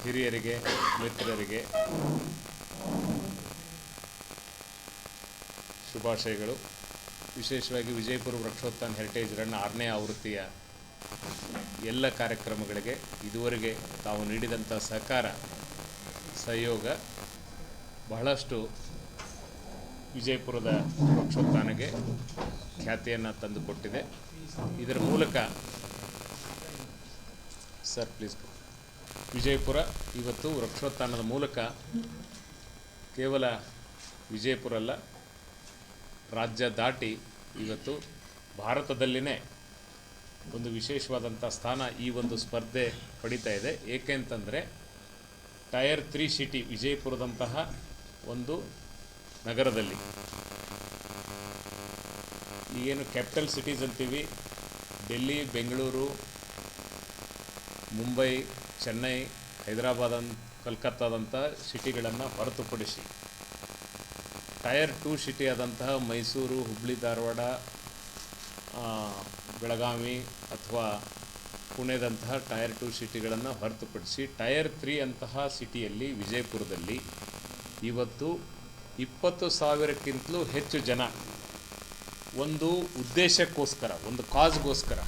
ಹಿರಿಯರಿಗೆ ಮಿತ್ರರಿಗೆ ಶುಭಾಶಯಗಳು. ವಿಶೇಷವಾಗಿ ವಿಜಯಪುರ ವೃಕ್ಷೋತ್ಥಾನ ಹೆರಿಟೇಜ್ ರನ್ 6ನೇ ಆವೃತ್ತಿಯ ಎಲ್ಲ ಕಾರ್ಯಕ್ರಮಗಳಿಗೆ ಇದುವರೆಗೆ ತಾವು ನೀಡಿದಂಥ ಸಹಕಾರ ಸಹಯೋಗ ಬಹಳಷ್ಟು ವಿಜಯಪುರದ ವೃಕ್ಷೋತ್ಥಾನಕ್ಕೆ ಖ್ಯಾತಿಯನ್ನು ತಂದುಕೊಟ್ಟಿದೆ. ಇದರ ಮೂಲಕ ಸರ್ ಪ್ಲೀಸ್, ವಿಜಯಪುರ ಇವತ್ತು ವೃಕ್ಷೋತ್ಥಾನದ ಮೂಲಕ ಕೇವಲ ವಿಜಯಪುರ ಅಲ್ಲ, ರಾಜ್ಯ ದಾಟಿ ಇವತ್ತು ಭಾರತದಲ್ಲಿನೇ ಒಂದು ವಿಶೇಷವಾದಂಥ ಸ್ಥಾನ ಈ ಒಂದು ಸ್ಪರ್ಧೆ ಪಡೀತಾ ಇದೆ. ಏಕೆಂತಂದರೆ ಟೈರ್ 3 ಸಿಟಿ ವಿಜಯಪುರದಂತಹ ಒಂದು ನಗರದಲ್ಲಿ, ಈಗೇನು ಕ್ಯಾಪಿಟಲ್ ಸಿಟೀಸ್ ಅಂತೀವಿ, ಡೆಲ್ಲಿ, ಬೆಂಗಳೂರು, ಮುಂಬೈ, ಚೆನ್ನೈ, ಹೈದರಾಬಾದ್, ಕಲ್ಕತ್ತಾದಂಥ ಸಿಟಿಗಳನ್ನು ಹೊರತುಪಡಿಸಿ ಟೈರ್ 2 ಸಿಟಿ ಆದಂತಹ ಮೈಸೂರು, ಹುಬ್ಬಳ್ಳಿ, ಧಾರವಾಡ, ಬೆಳಗಾವಿ ಅಥವಾ ಪುಣೆದಂತಹ ಟೈರ್ 2 ಸಿಟಿಗಳನ್ನು ಹೊರತುಪಡಿಸಿ ಟೈರ್ 3 ಅಂತಹ ಸಿಟಿಯಲ್ಲಿ ವಿಜಯಪುರದಲ್ಲಿ ಇವತ್ತು 20,000ಕ್ಕಿಂತಲೂ ಹೆಚ್ಚು ಜನ ಒಂದು ಉದ್ದೇಶಕ್ಕೋಸ್ಕರ, ಒಂದು ಕಾಸ್ಗೋಸ್ಕರ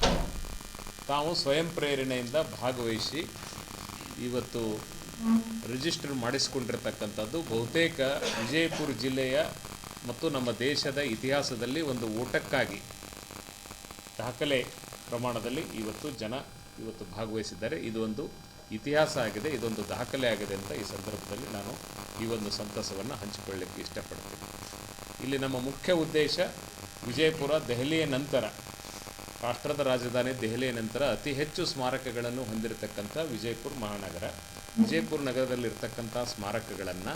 ತಾವು ಸ್ವಯಂ ಪ್ರೇರಣೆಯಿಂದ ಭಾಗವಹಿಸಿ ಇವತ್ತು ರಿಜಿಸ್ಟರ್ ಮಾಡಿಸಿಕೊಂಡಿರ್ತಕ್ಕಂಥದ್ದು ಬಹುತೇಕ ವಿಜಯಪುರ ಜಿಲ್ಲೆಯ ಮತ್ತು ನಮ್ಮ ದೇಶದ ಇತಿಹಾಸದಲ್ಲಿ ಒಂದು ಓಟಕ್ಕಾಗಿ ದಾಖಲೆ ಪ್ರಮಾಣದಲ್ಲಿ ಇವತ್ತು ಭಾಗವಹಿಸಿದ್ದಾರೆ. ಇದು ಒಂದು ಇತಿಹಾಸ ಆಗಿದೆ, ಇದೊಂದು ದಾಖಲೆ ಆಗಿದೆ ಅಂತ ಈ ಸಂದರ್ಭದಲ್ಲಿ ನಾನು ಈ ಒಂದು ಸಂತಸವನ್ನು ಹಂಚಿಕೊಳ್ಳಲಿಕ್ಕೆ ಇಷ್ಟಪಡ್ತೀನಿ. ಇಲ್ಲಿ ನಮ್ಮ ಮುಖ್ಯ ಉದ್ದೇಶ ವಿಜಯಪುರ ದೆಹಲಿಯ ನಂತರ, ರಾಷ್ಟ್ರದ ರಾಜಧಾನಿ ದೆಹಲಿಯ ನಂತರ ಅತಿ ಹೆಚ್ಚು ಸ್ಮಾರಕಗಳನ್ನು ಹೊಂದಿರತಕ್ಕಂಥ ವಿಜಯಪುರ ಮಹಾನಗರ. ವಿಜಯಪುರ ನಗರದಲ್ಲಿರ್ತಕ್ಕಂಥ ಸ್ಮಾರಕಗಳನ್ನು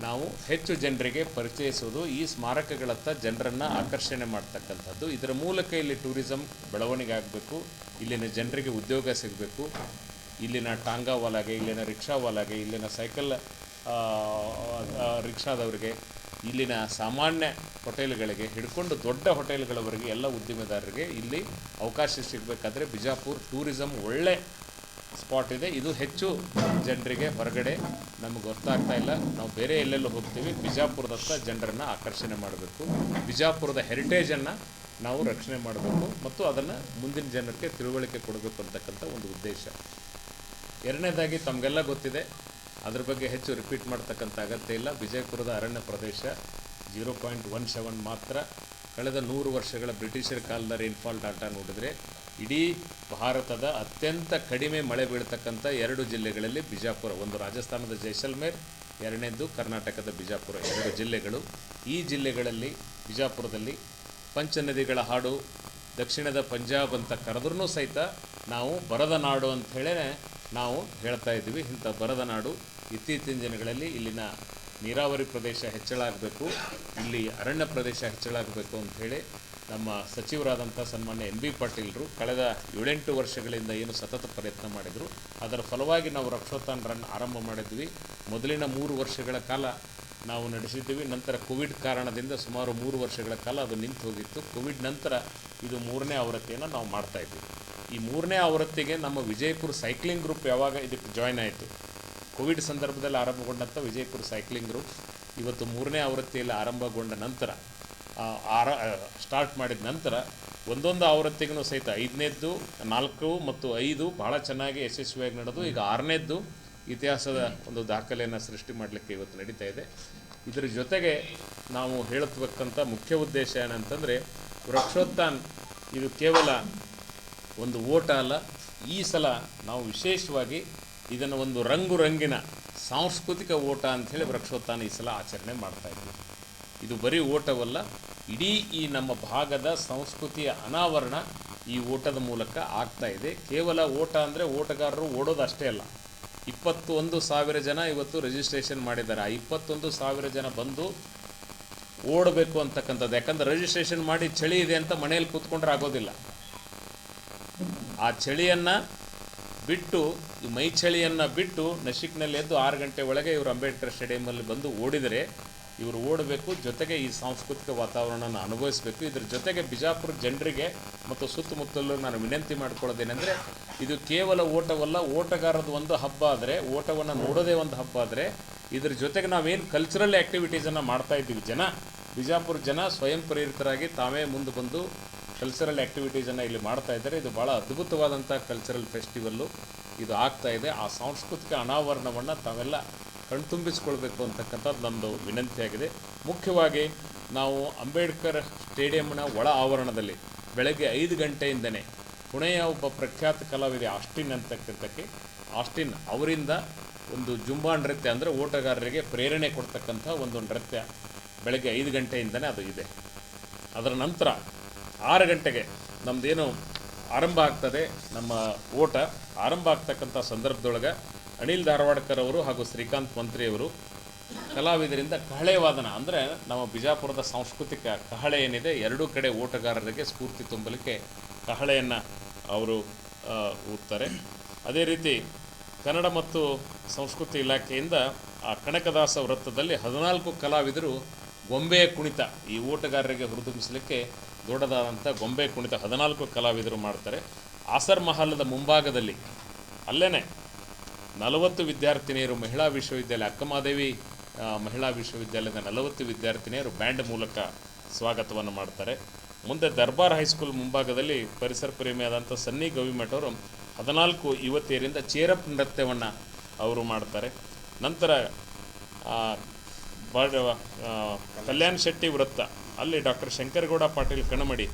ನಾವು ಹೆಚ್ಚು ಜನರಿಗೆ ಪರಿಚಯಿಸೋದು, ಈ ಸ್ಮಾರಕಗಳತ್ತ ಜನರನ್ನು ಆಕರ್ಷಣೆ ಮಾಡ್ತಕ್ಕಂಥದ್ದು. ಇದರ ಮೂಲಕ ಇಲ್ಲಿ ಟೂರಿಸಂ ಬೆಳವಣಿಗೆ ಆಗಬೇಕು, ಇಲ್ಲಿನ ಜನರಿಗೆ ಉದ್ಯೋಗ ಸಿಗಬೇಕು, ಇಲ್ಲಿನ ಟಾಂಗಾವಾಲಾಗೆ, ಇಲ್ಲಿನ ರಿಕ್ಷಾವಾಲಾಗೆ, ಇಲ್ಲಿನ ಸೈಕಲ್ ರಿಕ್ಷಾದವರಿಗೆ, ಇಲ್ಲಿನ ಸಾಮಾನ್ಯ ಹೋಟೆಲ್ಗಳಿಗೆ ಹಿಡ್ಕೊಂಡು ದೊಡ್ಡ ಹೋಟೆಲ್ಗಳವರೆಗೆ ಎಲ್ಲ ಉದ್ದಿಮೆದಾರರಿಗೆ ಇಲ್ಲಿ ಅವಕಾಶ ಸಿಗಬೇಕಾದ್ರೆ ಬಿಜಾಪುರ ಟೂರಿಸಂ ಒಳ್ಳೆ ಸ್ಪಾಟ್ ಇದೆ. ಇದು ಹೆಚ್ಚು ಜನರಿಗೆ ಹೊರಗಡೆ ನಮಗೆ ಗೊತ್ತಾಗ್ತಾ ಇಲ್ಲ. ನಾವು ಬೇರೆ ಎಲ್ಲೆಲ್ಲೂ ಹೋಗ್ತೀವಿ, ಬಿಜಾಪುರದತ್ತ ಜನರನ್ನು ಆಕರ್ಷಣೆ ಮಾಡಬೇಕು, ಬಿಜಾಪುರದ ಹೆರಿಟೇಜನ್ನು ನಾವು ರಕ್ಷಣೆ ಮಾಡಬೇಕು ಮತ್ತು ಅದನ್ನು ಮುಂದಿನ ಜನರಿಗೆ ತಿಳುವಳಿಕೆ ಕೊಡಬೇಕು ಅಂತಕ್ಕಂಥ ಒಂದು ಉದ್ದೇಶ. ಎರಡನೇದಾಗಿ ತಮಗೆಲ್ಲ ಗೊತ್ತಿದೆ, ಅದ್ರ ಬಗ್ಗೆ ಹೆಚ್ಚು ರಿಪೀಟ್ ಮಾಡ್ತಕ್ಕಂಥ ಅಗತ್ಯ ಇಲ್ಲ. ವಿಜಯಪುರದ ಅರಣ್ಯ ಪ್ರದೇಶ 0.17 ಮಾತ್ರ. ಕಳೆದ 100 ವರ್ಷಗಳ ಬ್ರಿಟಿಷರ ಕಾಲದ ರೈನ್ಫಾಲ್ ಡಾಟಾ ನೋಡಿದರೆ ಇಡೀ ಭಾರತದ ಅತ್ಯಂತ ಕಡಿಮೆ ಮಳೆ ಬೀಳ್ತಕ್ಕಂಥ 2 ಜಿಲ್ಲೆಗಳಲ್ಲಿ ಬಿಜಾಪುರ, ಒಂದು ರಾಜಸ್ಥಾನದ ಜೈಸಲ್ಮೇರ್, ಎರಡನೇದು ಕರ್ನಾಟಕದ ಬಿಜಾಪುರ, 2 ಜಿಲ್ಲೆಗಳು. ಈ ಜಿಲ್ಲೆಗಳಲ್ಲಿ ಬಿಜಾಪುರದಲ್ಲಿ ಪಂಚನದಿಗಳ ಹಾಡು, ದಕ್ಷಿಣದ ಪಂಜಾಬ್ ಅಂತ ಕರೆದ್ರೂ ಸಹಿತ ನಾವು ಬರದ ನಾಡು ಅಂಥೇಳೇ ನಾವು ಹೇಳ್ತಾ ಇದ್ದೀವಿ. ಇಂಥ ಬರದ ನಾಡು. ಇತ್ತೀಚಿನ ದಿನಗಳಲ್ಲಿ ಇಲ್ಲಿನ ನೀರಾವರಿ ಪ್ರದೇಶ ಹೆಚ್ಚಳ ಆಗಬೇಕು, ಇಲ್ಲಿ ಅರಣ್ಯ ಪ್ರದೇಶ ಹೆಚ್ಚಳ ಆಗಬೇಕು ಅಂಥೇಳಿ ನಮ್ಮ ಸಚಿವರಾದಂಥ ಸನ್ಮಾನ್ಯ NB ಪಾಟೀಲರು ಕಳೆದ 7-8 ವರ್ಷಗಳಿಂದ ಏನು ಸತತ ಪ್ರಯತ್ನ ಮಾಡಿದರು, ಅದರ ಫಲವಾಗಿ ನಾವು ವೃಕ್ಷೋತ್ಥಾನ ರನ್ ಆರಂಭ ಮಾಡಿದ್ವಿ. ಮೊದಲಿನ 3 ವರ್ಷಗಳ ಕಾಲ ನಾವು ನಡೆಸಿದ್ದೀವಿ. ನಂತರ ಕೋವಿಡ್ ಕಾರಣದಿಂದ ಸುಮಾರು 3 ವರ್ಷಗಳ ಕಾಲ ಅದು ನಿಂತು ಹೋಗಿತ್ತು. ಕೋವಿಡ್ ನಂತರ ಇದು 3ನೇ ಆವೃತ್ತಿಯನ್ನು ನಾವು ಮಾಡ್ತಾಯಿದ್ದೀವಿ. ಈ 3ನೇ ಆವೃತ್ತಿಗೆ ನಮ್ಮ ವಿಜಯಪುರ ಸೈಕ್ಲಿಂಗ್ ಗ್ರೂಪ್ ಯಾವಾಗ ಇದಕ್ಕೆ ಜಾಯ್ನ್ ಆಯಿತು, ಕೋವಿಡ್ ಸಂದರ್ಭದಲ್ಲಿ ಆರಂಭಗೊಂಡಂಥ ವಿಜಯಪುರ ಸೈಕ್ಲಿಂಗ್ ಗ್ರೂಪ್ ಇವತ್ತು 3ನೇ ಆವೃತ್ತಿಯಲ್ಲಿ ಆರಂಭಗೊಂಡ ನಂತರ ಸ್ಟಾರ್ಟ್ ಮಾಡಿದ ನಂತರ ಒಂದೊಂದು ಆವೃತ್ತಿಗೂ ಸಹಿತ 5ನೇದ್ದು, 4 ಮತ್ತು 5 ಭಾಳ ಚೆನ್ನಾಗಿ ಯಶಸ್ವಿಯಾಗಿ ನಡೆದು ಈಗ 6ನೇದ್ದು ಇತಿಹಾಸದ ಒಂದು ದಾಖಲೆಯನ್ನು ಸೃಷ್ಟಿ ಮಾಡಲಿಕ್ಕೆ ಇವತ್ತು ನಡೀತಾ ಇದೆ. ಇದರ ಜೊತೆಗೆ ನಾವು ಹೇಳತಕ್ಕಂಥ ಮುಖ್ಯ ಉದ್ದೇಶ ಏನಂತಂದರೆ ವೃಕ್ಷೋತ್ಥಾನ ಇದು ಕೇವಲ ಒಂದು ಓಟ ಅಲ್ಲ. ಈ ಸಲ ನಾವು ವಿಶೇಷವಾಗಿ ಇದನ್ನು ಒಂದು ರಂಗಿನ ಸಾಂಸ್ಕೃತಿಕ ಓಟ ಅಂಥೇಳಿ ವೃಕ್ಷೋತ್ಥಾನ ಈ ಸಲ ಆಚರಣೆ ಮಾಡ್ತಾಯಿದ್ವಿ. ಇದು ಬರೀ ಓಟವಲ್ಲ, ಇಡೀ ಈ ನಮ್ಮ ಭಾಗದ ಸಂಸ್ಕೃತಿಯ ಅನಾವರಣ ಈ ಓಟದ ಮೂಲಕ ಆಗ್ತಾ ಇದೆ. ಕೇವಲ ಓಟ ಅಂದರೆ ಓಟಗಾರರು ಓಡೋದು ಅಷ್ಟೇ ಅಲ್ಲ, 21,000 ಜನ ಇವತ್ತು ರಿಜಿಸ್ಟ್ರೇಷನ್ ಮಾಡಿದ್ದಾರೆ. ಆ 21,000 ಜನ ಬಂದು ಓಡಬೇಕು ಅಂತಕ್ಕಂಥದ್ದು. ಯಾಕಂದರೆ ರಿಜಿಸ್ಟ್ರೇಷನ್ ಮಾಡಿ ಚಳಿ ಇದೆ ಅಂತ ಮನೆಯಲ್ಲಿ ಕೂತ್ಕೊಂಡ್ರೆ ಆಗೋದಿಲ್ಲ. ಆ ಚಳಿಯನ್ನು ಬಿಟ್ಟು, ಈ ಮೈ ಚಳಿಯನ್ನು ಬಿಟ್ಟು ನಶಿಕ್ನಲ್ಲಿ ಎದ್ದು 6 ಗಂಟೆ ಒಳಗೆ ಇವರು ಅಂಬೇಡ್ಕರ್ ಸ್ಟೇಡಿಯಮಲ್ಲಿ ಬಂದು ಓಡಿದರೆ ಇವರು ಓಡಬೇಕು, ಜೊತೆಗೆ ಈ ಸಾಂಸ್ಕೃತಿಕ ವಾತಾವರಣನ ಅನುಭವಿಸಬೇಕು. ಇದ್ರ ಜೊತೆಗೆ ಬಿಜಾಪುರ ಜನರಿಗೆ ಮತ್ತು ಸುತ್ತಮುತ್ತಲು ನಾನು ವಿನಂತಿ ಮಾಡ್ಕೊಳ್ಳೋದೇನೆಂದರೆ, ಇದು ಕೇವಲ ಓಟವಲ್ಲ, ಓಟಗಾರದು ಒಂದು ಹಬ್ಬ ಆದರೆ, ಓಟವನ್ನು ನೋಡೋದೇ ಒಂದು ಹಬ್ಬ ಆದರೆ, ಇದ್ರ ಜೊತೆಗೆ ನಾವೇನು ಕಲ್ಚರಲ್ ಆ್ಯಕ್ಟಿವಿಟೀಸನ್ನು ಮಾಡ್ತಾ ಇದ್ದೀವಿ, ಬಿಜಾಪುರ ಜನ ಸ್ವಯಂ ಪ್ರೇರಿತರಾಗಿ ತಾವೇ ಮುಂದೆ ಬಂದು ಕಲ್ಚರಲ್ ಆ್ಯಕ್ಟಿವಿಟೀಸನ್ನು ಇಲ್ಲಿ ಮಾಡ್ತಾ ಇದ್ದಾರೆ. ಇದು ಭಾಳ ಅದ್ಭುತವಾದಂಥ ಕಲ್ಚರಲ್ ಫೆಸ್ಟಿವಲ್ಲು ಇದು ಆಗ್ತಾ ಇದೆ. ಆ ಸಾಂಸ್ಕೃತಿಕ ಅನಾವರಣವನ್ನು ತಾವೆಲ್ಲ ಕಣ್ತುಂಬಿಸ್ಕೊಳ್ಬೇಕು ಅಂತಕ್ಕಂಥದ್ದು ನಮ್ಮದು ವಿನಂತಿಯಾಗಿದೆ. ಮುಖ್ಯವಾಗಿ ನಾವು ಅಂಬೇಡ್ಕರ್ ಸ್ಟೇಡಿಯಂನ ಒಳ ಆವರಣದಲ್ಲಿ ಬೆಳಗ್ಗೆ 5 ಗಂಟೆಯಿಂದನೇ ಪುಣೆಯ ಒಬ್ಬ ಪ್ರಖ್ಯಾತ ಕಲಾವಿದೆ ಆಸ್ಟಿನ್ ಅವರಿಂದ ಒಂದು ಜುಂಬಾ ನೃತ್ಯ, ಅಂದರೆ ಓಟಗಾರರಿಗೆ ಪ್ರೇರಣೆ ಕೊಡ್ತಕ್ಕಂಥ ಒಂದು ನೃತ್ಯ ಬೆಳಗ್ಗೆ 5 ಗಂಟೆಯಿಂದನೇ ಅದು ಇದೆ. ಅದರ ನಂತರ 6 ಗಂಟೆಗೆ ನಮ್ಮದೇನು ಆರಂಭ ಆಗ್ತದೆ, ನಮ್ಮ ಓಟ ಆರಂಭ ಆಗ್ತಕ್ಕಂಥ ಸಂದರ್ಭದೊಳಗೆ ಅನಿಲ್ ಧಾರವಾಡಕರ್ ಅವರು ಹಾಗೂ ಶ್ರೀಕಾಂತ್ ಮಂತ್ರಿಯವರು ಕಲಾವಿದರಿಂದ ಕಹಳೆ ವಾದನ, ಅಂದರೆ ನಮ್ಮ ಬಿಜಾಪುರದ ಸಾಂಸ್ಕೃತಿಕ ಕಹಳೆ ಏನಿದೆ, ಎರಡೂ ಕಡೆ ಓಟಗಾರರಿಗೆ ಸ್ಫೂರ್ತಿ ತುಂಬಲಿಕ್ಕೆ ಕಹಳೆಯನ್ನು ಅವರು ಊದ್ತಾರೆ. ಅದೇ ರೀತಿ ಕನ್ನಡ ಮತ್ತು ಸಂಸ್ಕೃತಿ ಇಲಾಖೆಯಿಂದ ಆ ಕನಕದಾಸ ವೃತ್ತದಲ್ಲಿ 14 ಕಲಾವಿದರು ಗೊಂಬೆಯ ಕುಣಿತ, ಈ ಓಟಗಾರರಿಗೆ ಹುರಿದುಂಬಿಸಲಿಕ್ಕೆ ದೊಡ್ಡದಾದಂಥ ಗೊಂಬೆ ಕುಣಿತ 14 ಕಲಾವಿದರು ಮಾಡ್ತಾರೆ. ಆಸರ್ ಮಹಲದ ಮುಂಭಾಗದಲ್ಲಿ ಅಲ್ಲೇ 40 ವಿದ್ಯಾರ್ಥಿನಿಯರು ಮಹಿಳಾ ವಿಶ್ವವಿದ್ಯಾಲಯ, ಅಕ್ಕಮಹಾದೇವಿ ಮಹಿಳಾ ವಿಶ್ವವಿದ್ಯಾಲಯದ 40 ವಿದ್ಯಾರ್ಥಿನಿಯರು ಬ್ಯಾಂಡ್ ಮೂಲಕ ಸ್ವಾಗತವನ್ನು ಮಾಡ್ತಾರೆ. ಮುಂದೆ ದರ್ಬಾರ್ ಹೈಸ್ಕೂಲ್ ಮುಂಭಾಗದಲ್ಲಿ ಪರಿಸರ ಪ್ರೇಮಿಯಾದಂಥ ಸನ್ನಿ ಗವಿಮಠ್ ಅವರು 14 ಯುವತಿಯರಿಂದ ಚೇರಪ್ ನೃತ್ಯವನ್ನು ಅವರು ಮಾಡ್ತಾರೆ. ನಂತರ ಕಲ್ಯಾಣ್ ಶೆಟ್ಟಿ ವೃತ್ತ ಅಲ್ಲಿ ಡಾಕ್ಟರ್ ಶಂಕರಗೌಡ ಪಾಟೀಲ್ ಕಣಮಡಿ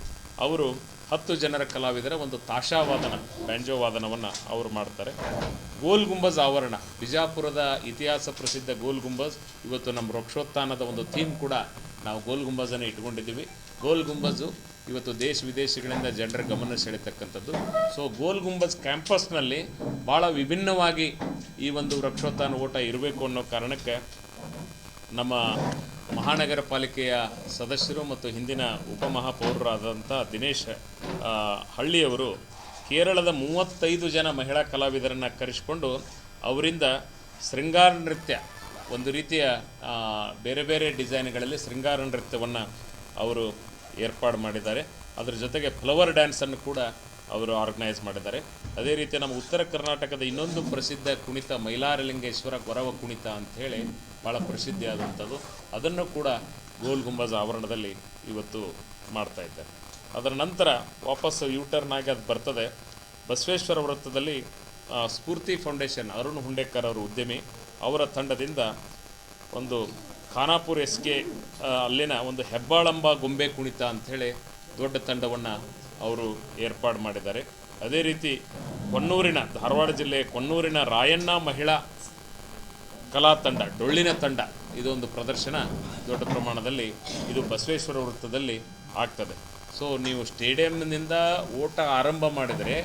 ಅವರು 10 ಜನರ ಕಲಾವಿದರ ಒಂದು ತಾಶಾವಾದನ, ಬ್ಯಾಂಜೋ ವಾದನವನ್ನು ಅವರು ಮಾಡ್ತಾರೆ. ಗೋಲ್ ಗುಂಬಜ್ ಆವರಣ, ಬಿಜಾಪುರದ ಇತಿಹಾಸ ಪ್ರಸಿದ್ಧ ಗೋಲ್ ಗುಂಬಜ್, ಇವತ್ತು ನಮ್ಮ ವೃಕ್ಷೋತ್ಥಾನದ ಒಂದು ಥೀಮ್ ಕೂಡ ನಾವು ಗೋಲ್ ಗುಂಬಜನ್ನು ಇಟ್ಕೊಂಡಿದ್ದೀವಿ. ಗೋಲ್ ಗುಂಬಜು ಇವತ್ತು ದೇಶ ವಿದೇಶಗಳಿಂದ ಜನರ ಗಮನ ಸೆಳೆತಕ್ಕಂಥದ್ದು. ಸೊ ಗೋಲ್ ಗುಂಬಜ್ ಕ್ಯಾಂಪಸ್ನಲ್ಲಿ ಭಾಳ ವಿಭಿನ್ನವಾಗಿ ಈ ಒಂದು ವೃಕ್ಷೋತ್ಥಾನ ಓಟ ಇರಬೇಕು ಅನ್ನೋ ಕಾರಣಕ್ಕೆ ನಮ್ಮ ಮಹಾನಗರ ಪಾಲಿಕೆಯ ಸದಸ್ಯರು ಮತ್ತು ಹಿಂದಿನ ಉಪಮಹಾಪೌರರಾದಂಥ ದಿನೇಶ್ ಹಳ್ಳಿಯವರು ಕೇರಳದ 35 ಜನ ಮಹಿಳಾ ಕಲಾವಿದರನ್ನು ಕರೆಸಿಕೊಂಡು ಅವರಿಂದ ಶೃಂಗಾರ ನೃತ್ಯ, ಒಂದು ರೀತಿಯ ಬೇರೆ ಬೇರೆ ಡಿಸೈನ್ಗಳಲ್ಲಿ ಶೃಂಗಾರ ನೃತ್ಯವನ್ನು ಅವರು ಏರ್ಪಾಡು ಮಾಡಿದ್ದಾರೆ. ಅದರ ಜೊತೆಗೆ ಫ್ಲವರ್ ಡ್ಯಾನ್ಸನ್ನು ಕೂಡ ಅವರು ಆರ್ಗನೈಸ್ ಮಾಡಿದ್ದಾರೆ. ಅದೇ ರೀತಿ ನಮ್ಮ ಉತ್ತರ ಕರ್ನಾಟಕದ ಇನ್ನೊಂದು ಪ್ರಸಿದ್ಧ ಕುಣಿತ ಮೈಲಾರಲಿಂಗೇಶ್ವರ ಗೊರವ ಕುಣಿತ ಅಂಥೇಳಿ ಭಾಳ ಪ್ರಸಿದ್ಧಿಯಾದಂಥದ್ದು, ಅದನ್ನು ಕೂಡ ಗೋಲ್ ಗುಂಬಜ್ ಆವರಣದಲ್ಲಿ ಇವತ್ತು ಮಾಡ್ತಾ ಇದ್ದಾರೆ. ಅದರ ನಂತರ ವಾಪಸ್ ಯೂಟರ್ನ್ ಆಗಿ ಅದು ಬರ್ತದೆ. ಬಸವೇಶ್ವರ ವೃತ್ತದಲ್ಲಿ ಸ್ಫೂರ್ತಿ ಫೌಂಡೇಶನ್ ಅರುಣ್ ಹುಂಡೇಕರ್ ಅವರು ಉದ್ಯಮಿ, ಅವರ ತಂಡದಿಂದ ಒಂದು ಖಾನಾಪುರ್ ಎಸ್ಗೆ ಅಲ್ಲಿನ ಒಂದು ಹೆಬ್ಬಾಳಂಬ ಗೊಂಬೆ ಕುಣಿತ ಅಂಥೇಳಿ ದೊಡ್ಡ ತಂಡವನ್ನು ಅವರು ಏರ್ಪಾಡು ಮಾಡಿದ್ದಾರೆ. ಅದೇ ರೀತಿ ಧಾರವಾಡ ಜಿಲ್ಲೆಯ ಕೊಣ್ಣೂರಿನ ರಾಯಣ್ಣ ಮಹಿಳಾ ಕಲಾ ತಂಡ, ಡೊಳ್ಳಿನ ತಂಡ, ಇದೊಂದು ಪ್ರದರ್ಶನ ದೊಡ್ಡ ಪ್ರಮಾಣದಲ್ಲಿ ಇದು ಬಸವೇಶ್ವರ ವೃತ್ತದಲ್ಲಿ ಆಗ್ತದೆ. ಸೊ ನೀವು ಸ್ಟೇಡಿಯಂನಿಂದ ಓಟ ಆರಂಭ ಮಾಡಿದರೆ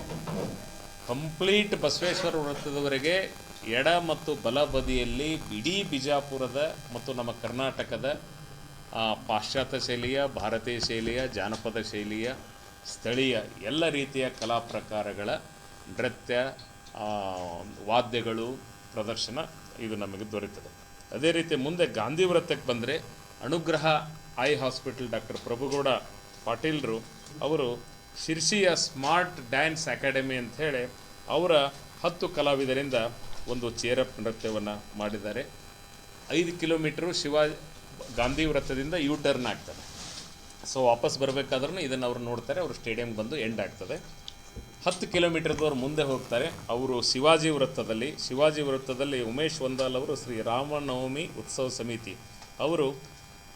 ಕಂಪ್ಲೀಟ್ ಬಸವೇಶ್ವರ ವೃತ್ತದವರೆಗೆ ಎಡ ಮತ್ತು ಬಲ ಬದಿಯಲ್ಲಿ ಇಡೀ ಬಿಜಾಪುರದ ಮತ್ತು ನಮ್ಮ ಕರ್ನಾಟಕದ ಪಾಶ್ಚಾತ್ಯ ಶೈಲಿಯ, ಭಾರತೀಯ ಶೈಲಿಯ, ಜಾನಪದ ಶೈಲಿಯ, ಸ್ಥಳೀಯ ಎಲ್ಲ ರೀತಿಯ ಕಲಾ ಪ್ರಕಾರಗಳ ನೃತ್ಯ, ವಾದ್ಯಗಳು ಪ್ರದರ್ಶನ ಇದು ನಮಗೆ ದೊರೆಯುತ್ತದೆ. ಅದೇ ರೀತಿ ಮುಂದೆ ಗಾಂಧಿ ವೃತ್ತಕ್ಕೆ ಬಂದರೆ ಅನುಗ್ರಹ ಐ ಹಾಸ್ಪಿಟಲ್ ಡಾಕ್ಟರ್ ಪ್ರಭುಗೌಡ ಪಾಟೀಲ್ರು ಅವರು ಶಿರ್ಸಿಯ ಸ್ಮಾರ್ಟ್ ಡ್ಯಾನ್ಸ್ ಅಕಾಡೆಮಿ ಅಂಥೇಳಿ ಅವರ 10 ಕಲಾವಿದರಿಂದ ಒಂದು ಚೇರಪ್ ನೃತ್ಯವನ್ನು ಮಾಡಿದ್ದಾರೆ. 5 ಕಿಲೋಮೀಟ್ರು ಗಾಂಧಿ ವೃತ್ತದಿಂದ ಯೂ ಟರ್ನ್ ಆಗ್ತದೆ. ಸೊ ವಾಪಸ್ ಬರಬೇಕಾದ್ರೂ ಇದನ್ನು ಅವರು ನೋಡ್ತಾರೆ, ಅವರು ಸ್ಟೇಡಿಯಂಗೆ ಬಂದು ಎಂಡ್ ಆಗ್ತದೆ. 10 ಕಿಲೋಮೀಟರ್ದವ್ರು ಮುಂದೆ ಹೋಗ್ತಾರೆ, ಅವರು ಶಿವಾಜಿ ವೃತ್ತದಲ್ಲಿ ಉಮೇಶ್ ವಂದಾಲ್ ಅವರು ಶ್ರೀ ರಾಮನವಮಿ ಉತ್ಸವ ಸಮಿತಿ ಅವರು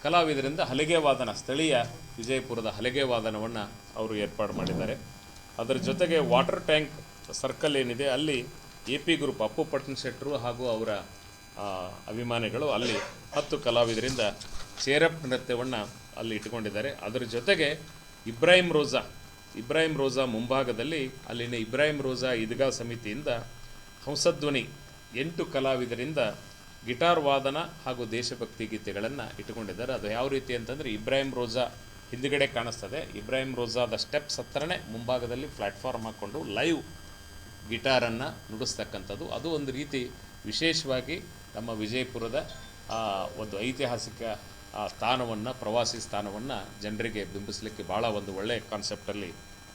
ಕಲಾವಿದರಿಂದ ಹಲಿಗೆ ವಾದನ, ಸ್ಥಳೀಯ ವಿಜಯಪುರದ ಹಲಿಗೆ ವಾದನವನ್ನು ಅವರು ಏರ್ಪಾಡು ಮಾಡಿದ್ದಾರೆ. ಅದರ ಜೊತೆಗೆ ವಾಟರ್ ಟ್ಯಾಂಕ್ ಸರ್ಕಲ್ ಏನಿದೆ ಅಲ್ಲಿ AP ಗ್ರೂಪ್ ಅಪ್ಪು ಪಟ್ಟಣ ಶೆಟ್ಟರು ಹಾಗೂ ಅವರ ಅಭಿಮಾನಿಗಳು ಅಲ್ಲಿ 10 ಕಲಾವಿದರಿಂದ ಚೇರಪ್ ನೃತ್ಯವನ್ನು ಅಲ್ಲಿ ಇಟ್ಕೊಂಡಿದ್ದಾರೆ. ಅದರ ಜೊತೆಗೆ ಇಬ್ರಾಹಿಂ ರೋಜಾ ಮುಂಭಾಗದಲ್ಲಿ ಅಲ್ಲಿನ ಇಬ್ರಾಹಿಂ ರೋಜಾ ಈದ್ಗಾ ಸಮಿತಿಯಿಂದ ಹಂಸಧ್ವನಿ 8 ಕಲಾವಿದರಿಂದ ಗಿಟಾರ್ ವಾದನ ಹಾಗೂ ದೇಶಭಕ್ತಿ ಗೀತೆಗಳನ್ನು ಇಟ್ಟುಕೊಂಡಿದ್ದಾರೆ. ಅದು ಯಾವ ರೀತಿ ಅಂತಂದರೆ ಇಬ್ರಾಹಿಂ ರೋಜಾ ಹಿಂದುಗಡೆ ಕಾಣಿಸ್ತದೆ, ಇಬ್ರಾಹಿಂ ರೋಜಾದ ಸ್ಟೆಪ್ಸ್ ಹತ್ತಿರನೇ ಮುಂಭಾಗದಲ್ಲಿ ಪ್ಲ್ಯಾಟ್ಫಾರ್ಮ್ ಹಾಕ್ಕೊಂಡು ಲೈವ್ ಗಿಟಾರನ್ನು ನುಡಿಸ್ತಕ್ಕಂಥದ್ದು. ಅದು ಒಂದು ರೀತಿ ವಿಶೇಷವಾಗಿ ನಮ್ಮ ವಿಜಯಪುರದ ಒಂದು ಐತಿಹಾಸಿಕ ಆ ಸ್ಥಾನವನ್ನು, ಪ್ರವಾಸಿ ಸ್ಥಾನವನ್ನು ಜನರಿಗೆ ಬಿಂಬಿಸಲಿಕ್ಕೆ ಭಾಳ ಒಂದು ಒಳ್ಳೆಯ ಕಾನ್ಸೆಪ್ಟಲ್ಲಿ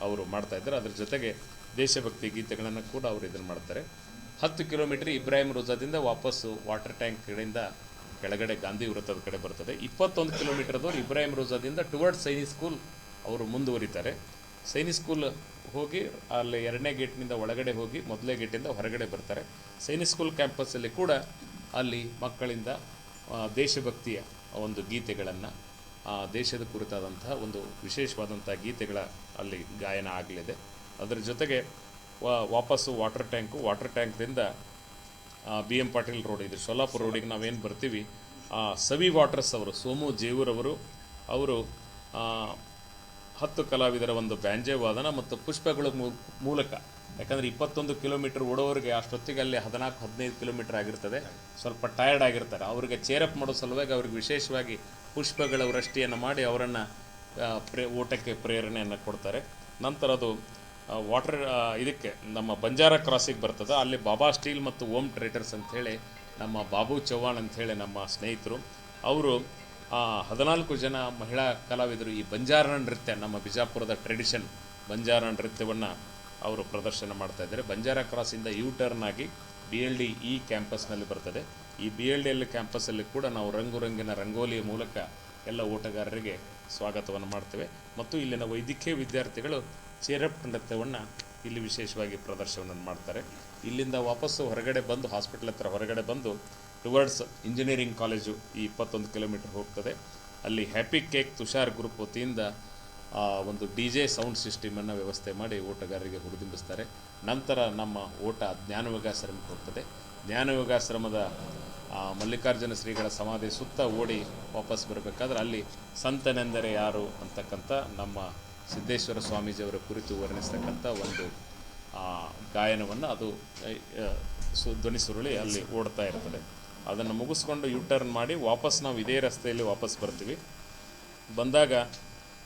ಅವರು ಮಾಡ್ತಾಯಿದ್ದಾರೆ. ಅದ್ರ ಜೊತೆಗೆ ದೇಶಭಕ್ತಿ ಗೀತೆಗಳನ್ನು ಕೂಡ ಅವರು ಇದನ್ನು ಮಾಡ್ತಾರೆ. 10 ಕಿಲೋಮೀಟ್ರ್ ಇಬ್ರಾಹಿಂ ರೋಜಾದಿಂದ ವಾಪಸ್ಸು ವಾಟರ್ ಟ್ಯಾಂಕ್ ಕಡೆಯಿಂದ ಕೆಳಗಡೆ ಗಾಂಧಿ ವೃತ್ತದ ಕಡೆ ಬರ್ತದೆ. 21 ಕಿಲೋಮೀಟ್ರದವ್ರು ಇಬ್ರಾಹಿಂ ರೋಜಾದಿಂದ ಟುವರ್ಡ್ಸ್ ಸೈನಿಕ್ ಸ್ಕೂಲ್ ಅವರು ಮುಂದುವರಿತಾರೆ. ಸೈನಿಕ್ ಸ್ಕೂಲ್ ಹೋಗಿ ಅಲ್ಲಿ 2ನೇ ಗೇಟ್ನಿಂದ ಒಳಗಡೆ ಹೋಗಿ 1ನೇ ಗೇಟಿಂದ ಹೊರಗಡೆ ಬರ್ತಾರೆ. ಸೈನಿಕ್ ಸ್ಕೂಲ್ ಕ್ಯಾಂಪಸ್ಸಲ್ಲಿ ಕೂಡ ಅಲ್ಲಿ ಮಕ್ಕಳಿಂದ ದೇಶಭಕ್ತಿಯ ಒಂದು ಗೀತೆಗಳನ್ನು, ದೇಶದ ಕುರಿತಾದಂತಹ ಒಂದು ವಿಶೇಷವಾದಂಥ ಗೀತೆಗಳ ಅಲ್ಲಿ ಗಾಯನ ಆಗಲಿದೆ. ಅದರ ಜೊತೆಗೆ ವಾಪಸ್ಸು ವಾಟರ್ ಟ್ಯಾಂಕ್ದಿಂದ BM ಪಾಟೀಲ್ ರೋಡ್, ಇದು ಸೊಲ್ಲಾಪುರ ರೋಡಿಗೆ ನಾವೇನು ಬರ್ತೀವಿ, ಸವಿ ವಾಟರ್ಸ್ ಅವರು, ಸೋಮು ಜೇವೂರವರು ಅವರು 10 ಕಲಾವಿದರ ಒಂದು ಬ್ಯಾಂಜೆ ವಾದನ ಮತ್ತು ಪುಷ್ಪಗಳ ಮೂಲಕ, ಯಾಕಂದರೆ 21 ಕಿಲೋಮೀಟ್ರ್ ಓಡೋರಿಗೆ ಅಷ್ಟೊತ್ತಿಗೆ ಅಲ್ಲಿ 14-15 ಕಿಲೋಮೀಟ್ರ್ ಆಗಿರ್ತದೆ, ಸ್ವಲ್ಪ ಟಯರ್ಡ್ ಆಗಿರ್ತಾರೆ. ಅವರಿಗೆ ಚೇರಪ್ ಮಾಡೋ ಸಲುವಾಗಿ ಅವ್ರಿಗೆ ವಿಶೇಷವಾಗಿ ಪುಷ್ಪಗಳ ವೃಷ್ಟಿಯನ್ನು ಮಾಡಿ ಅವರನ್ನು ಓಟಕ್ಕೆ ಪ್ರೇರಣೆಯನ್ನು ಕೊಡ್ತಾರೆ. ನಂತರ ಅದು ಇದಕ್ಕೆ ನಮ್ಮ ಬಂಜಾರ ಕ್ರಾಸಿಗೆ ಬರ್ತದೆ. ಅಲ್ಲಿ ಬಾಬಾ ಸ್ಟೀಲ್ ಮತ್ತು ಓಮ್ ಟ್ರೇಡರ್ಸ್ ಅಂಥೇಳಿ ನಮ್ಮ ಬಾಬು ಚವ್ಹಾಣ್ ಅಂಥೇಳಿ ನಮ್ಮ ಸ್ನೇಹಿತರು, ಅವರು 14 ಜನ ಮಹಿಳಾ ಕಲಾವಿದರು ಈ ಬಂಜಾರ ನೃತ್ಯ, ನಮ್ಮ ಬಿಜಾಪುರದ ಟ್ರೆಡಿಷನ್ ಬಂಜಾರ ನೃತ್ಯವನ್ನು ಅವರು ಪ್ರದರ್ಶನ ಮಾಡ್ತಾಯಿದ್ದಾರೆ. ಬಂಜಾರ ಕ್ರಾಸಿಂದ ಟರ್ನ್ ಆಗಿ BLD ಈ ಕ್ಯಾಂಪಸ್ನಲ್ಲಿ ಬರ್ತದೆ. ಈ BLD ಕ್ಯಾಂಪಸ್ಸಲ್ಲಿ ಕೂಡ ನಾವು ರಂಗುರಂಗಿನ ರಂಗೋಲಿಯ ಮೂಲಕ ಎಲ್ಲ ಓಟಗಾರರಿಗೆ ಸ್ವಾಗತವನ್ನು ಮಾಡ್ತೇವೆ. ಮತ್ತು ಇಲ್ಲಿನ ವೈದ್ಯಕೀಯ ವಿದ್ಯಾರ್ಥಿಗಳು ಚೇರಪ್ ನೃತ್ಯವನ್ನು ಇಲ್ಲಿ ವಿಶೇಷವಾಗಿ ಪ್ರದರ್ಶನವನ್ನು ಮಾಡ್ತಾರೆ. ಇಲ್ಲಿಂದ ವಾಪಸ್ಸು ಹೊರಗಡೆ ಬಂದು, ಹಾಸ್ಪಿಟಲ್ ಹತ್ರ ಹೊರಗಡೆ ಬಂದು ಟುವರ್ಡ್ಸ್ ಇಂಜಿನಿಯರಿಂಗ್ ಕಾಲೇಜು ಈ 21 ಕಿಲೋಮೀಟ್ರ್ ಹೋಗ್ತದೆ. ಅಲ್ಲಿ ಹ್ಯಾಪಿ ಕೇಕ್ ತುಷಾರ್ ಗ್ರೂಪ್ ವತಿಯಿಂದ ಒಂದು DJ ಸೌಂಡ್ ಸಿಸ್ಟಮನ್ನು ವ್ಯವಸ್ಥೆ ಮಾಡಿ ಓಟಗಾರರಿಗೆ ಹುರಿದುಂಬಿಸ್ತಾರೆ. ನಂತರ ನಮ್ಮ ಓಟ ಜ್ಞಾನಯೋಗಾಶ್ರಮಕ್ಕೆ ಹೋಗ್ತದೆ. ಜ್ಞಾನಯೋಗಾಶ್ರಮದ ಮಲ್ಲಿಕಾರ್ಜುನ ಶ್ರೀಗಳ ಸಮಾಧಿ ಸುತ್ತ ಓಡಿ ವಾಪಸ್ ಬರಬೇಕಾದ್ರೆ ಅಲ್ಲಿ ಸಂತನೆಂದರೆ ಯಾರು ಅಂತಕ್ಕಂಥ ನಮ್ಮ ಸಿದ್ದೇಶ್ವರ ಸ್ವಾಮೀಜಿಯವರ ಕುರಿತು ವರ್ಣಿಸ್ತಕ್ಕಂಥ ಒಂದು ಗಾಯನವನ್ನು ಅದು ಧ್ವನಿ ಸುರುಳಿ ಅಲ್ಲಿ ಓಡ್ತಾ ಇರ್ತದೆ. ಅದನ್ನು ಮುಗಿಸ್ಕೊಂಡು ಟರ್ನ್ ಮಾಡಿ ವಾಪಸ್ ನಾವು ಇದೇ ರಸ್ತೆಯಲ್ಲಿ ವಾಪಸ್ ಬರ್ತೀವಿ. ಬಂದಾಗ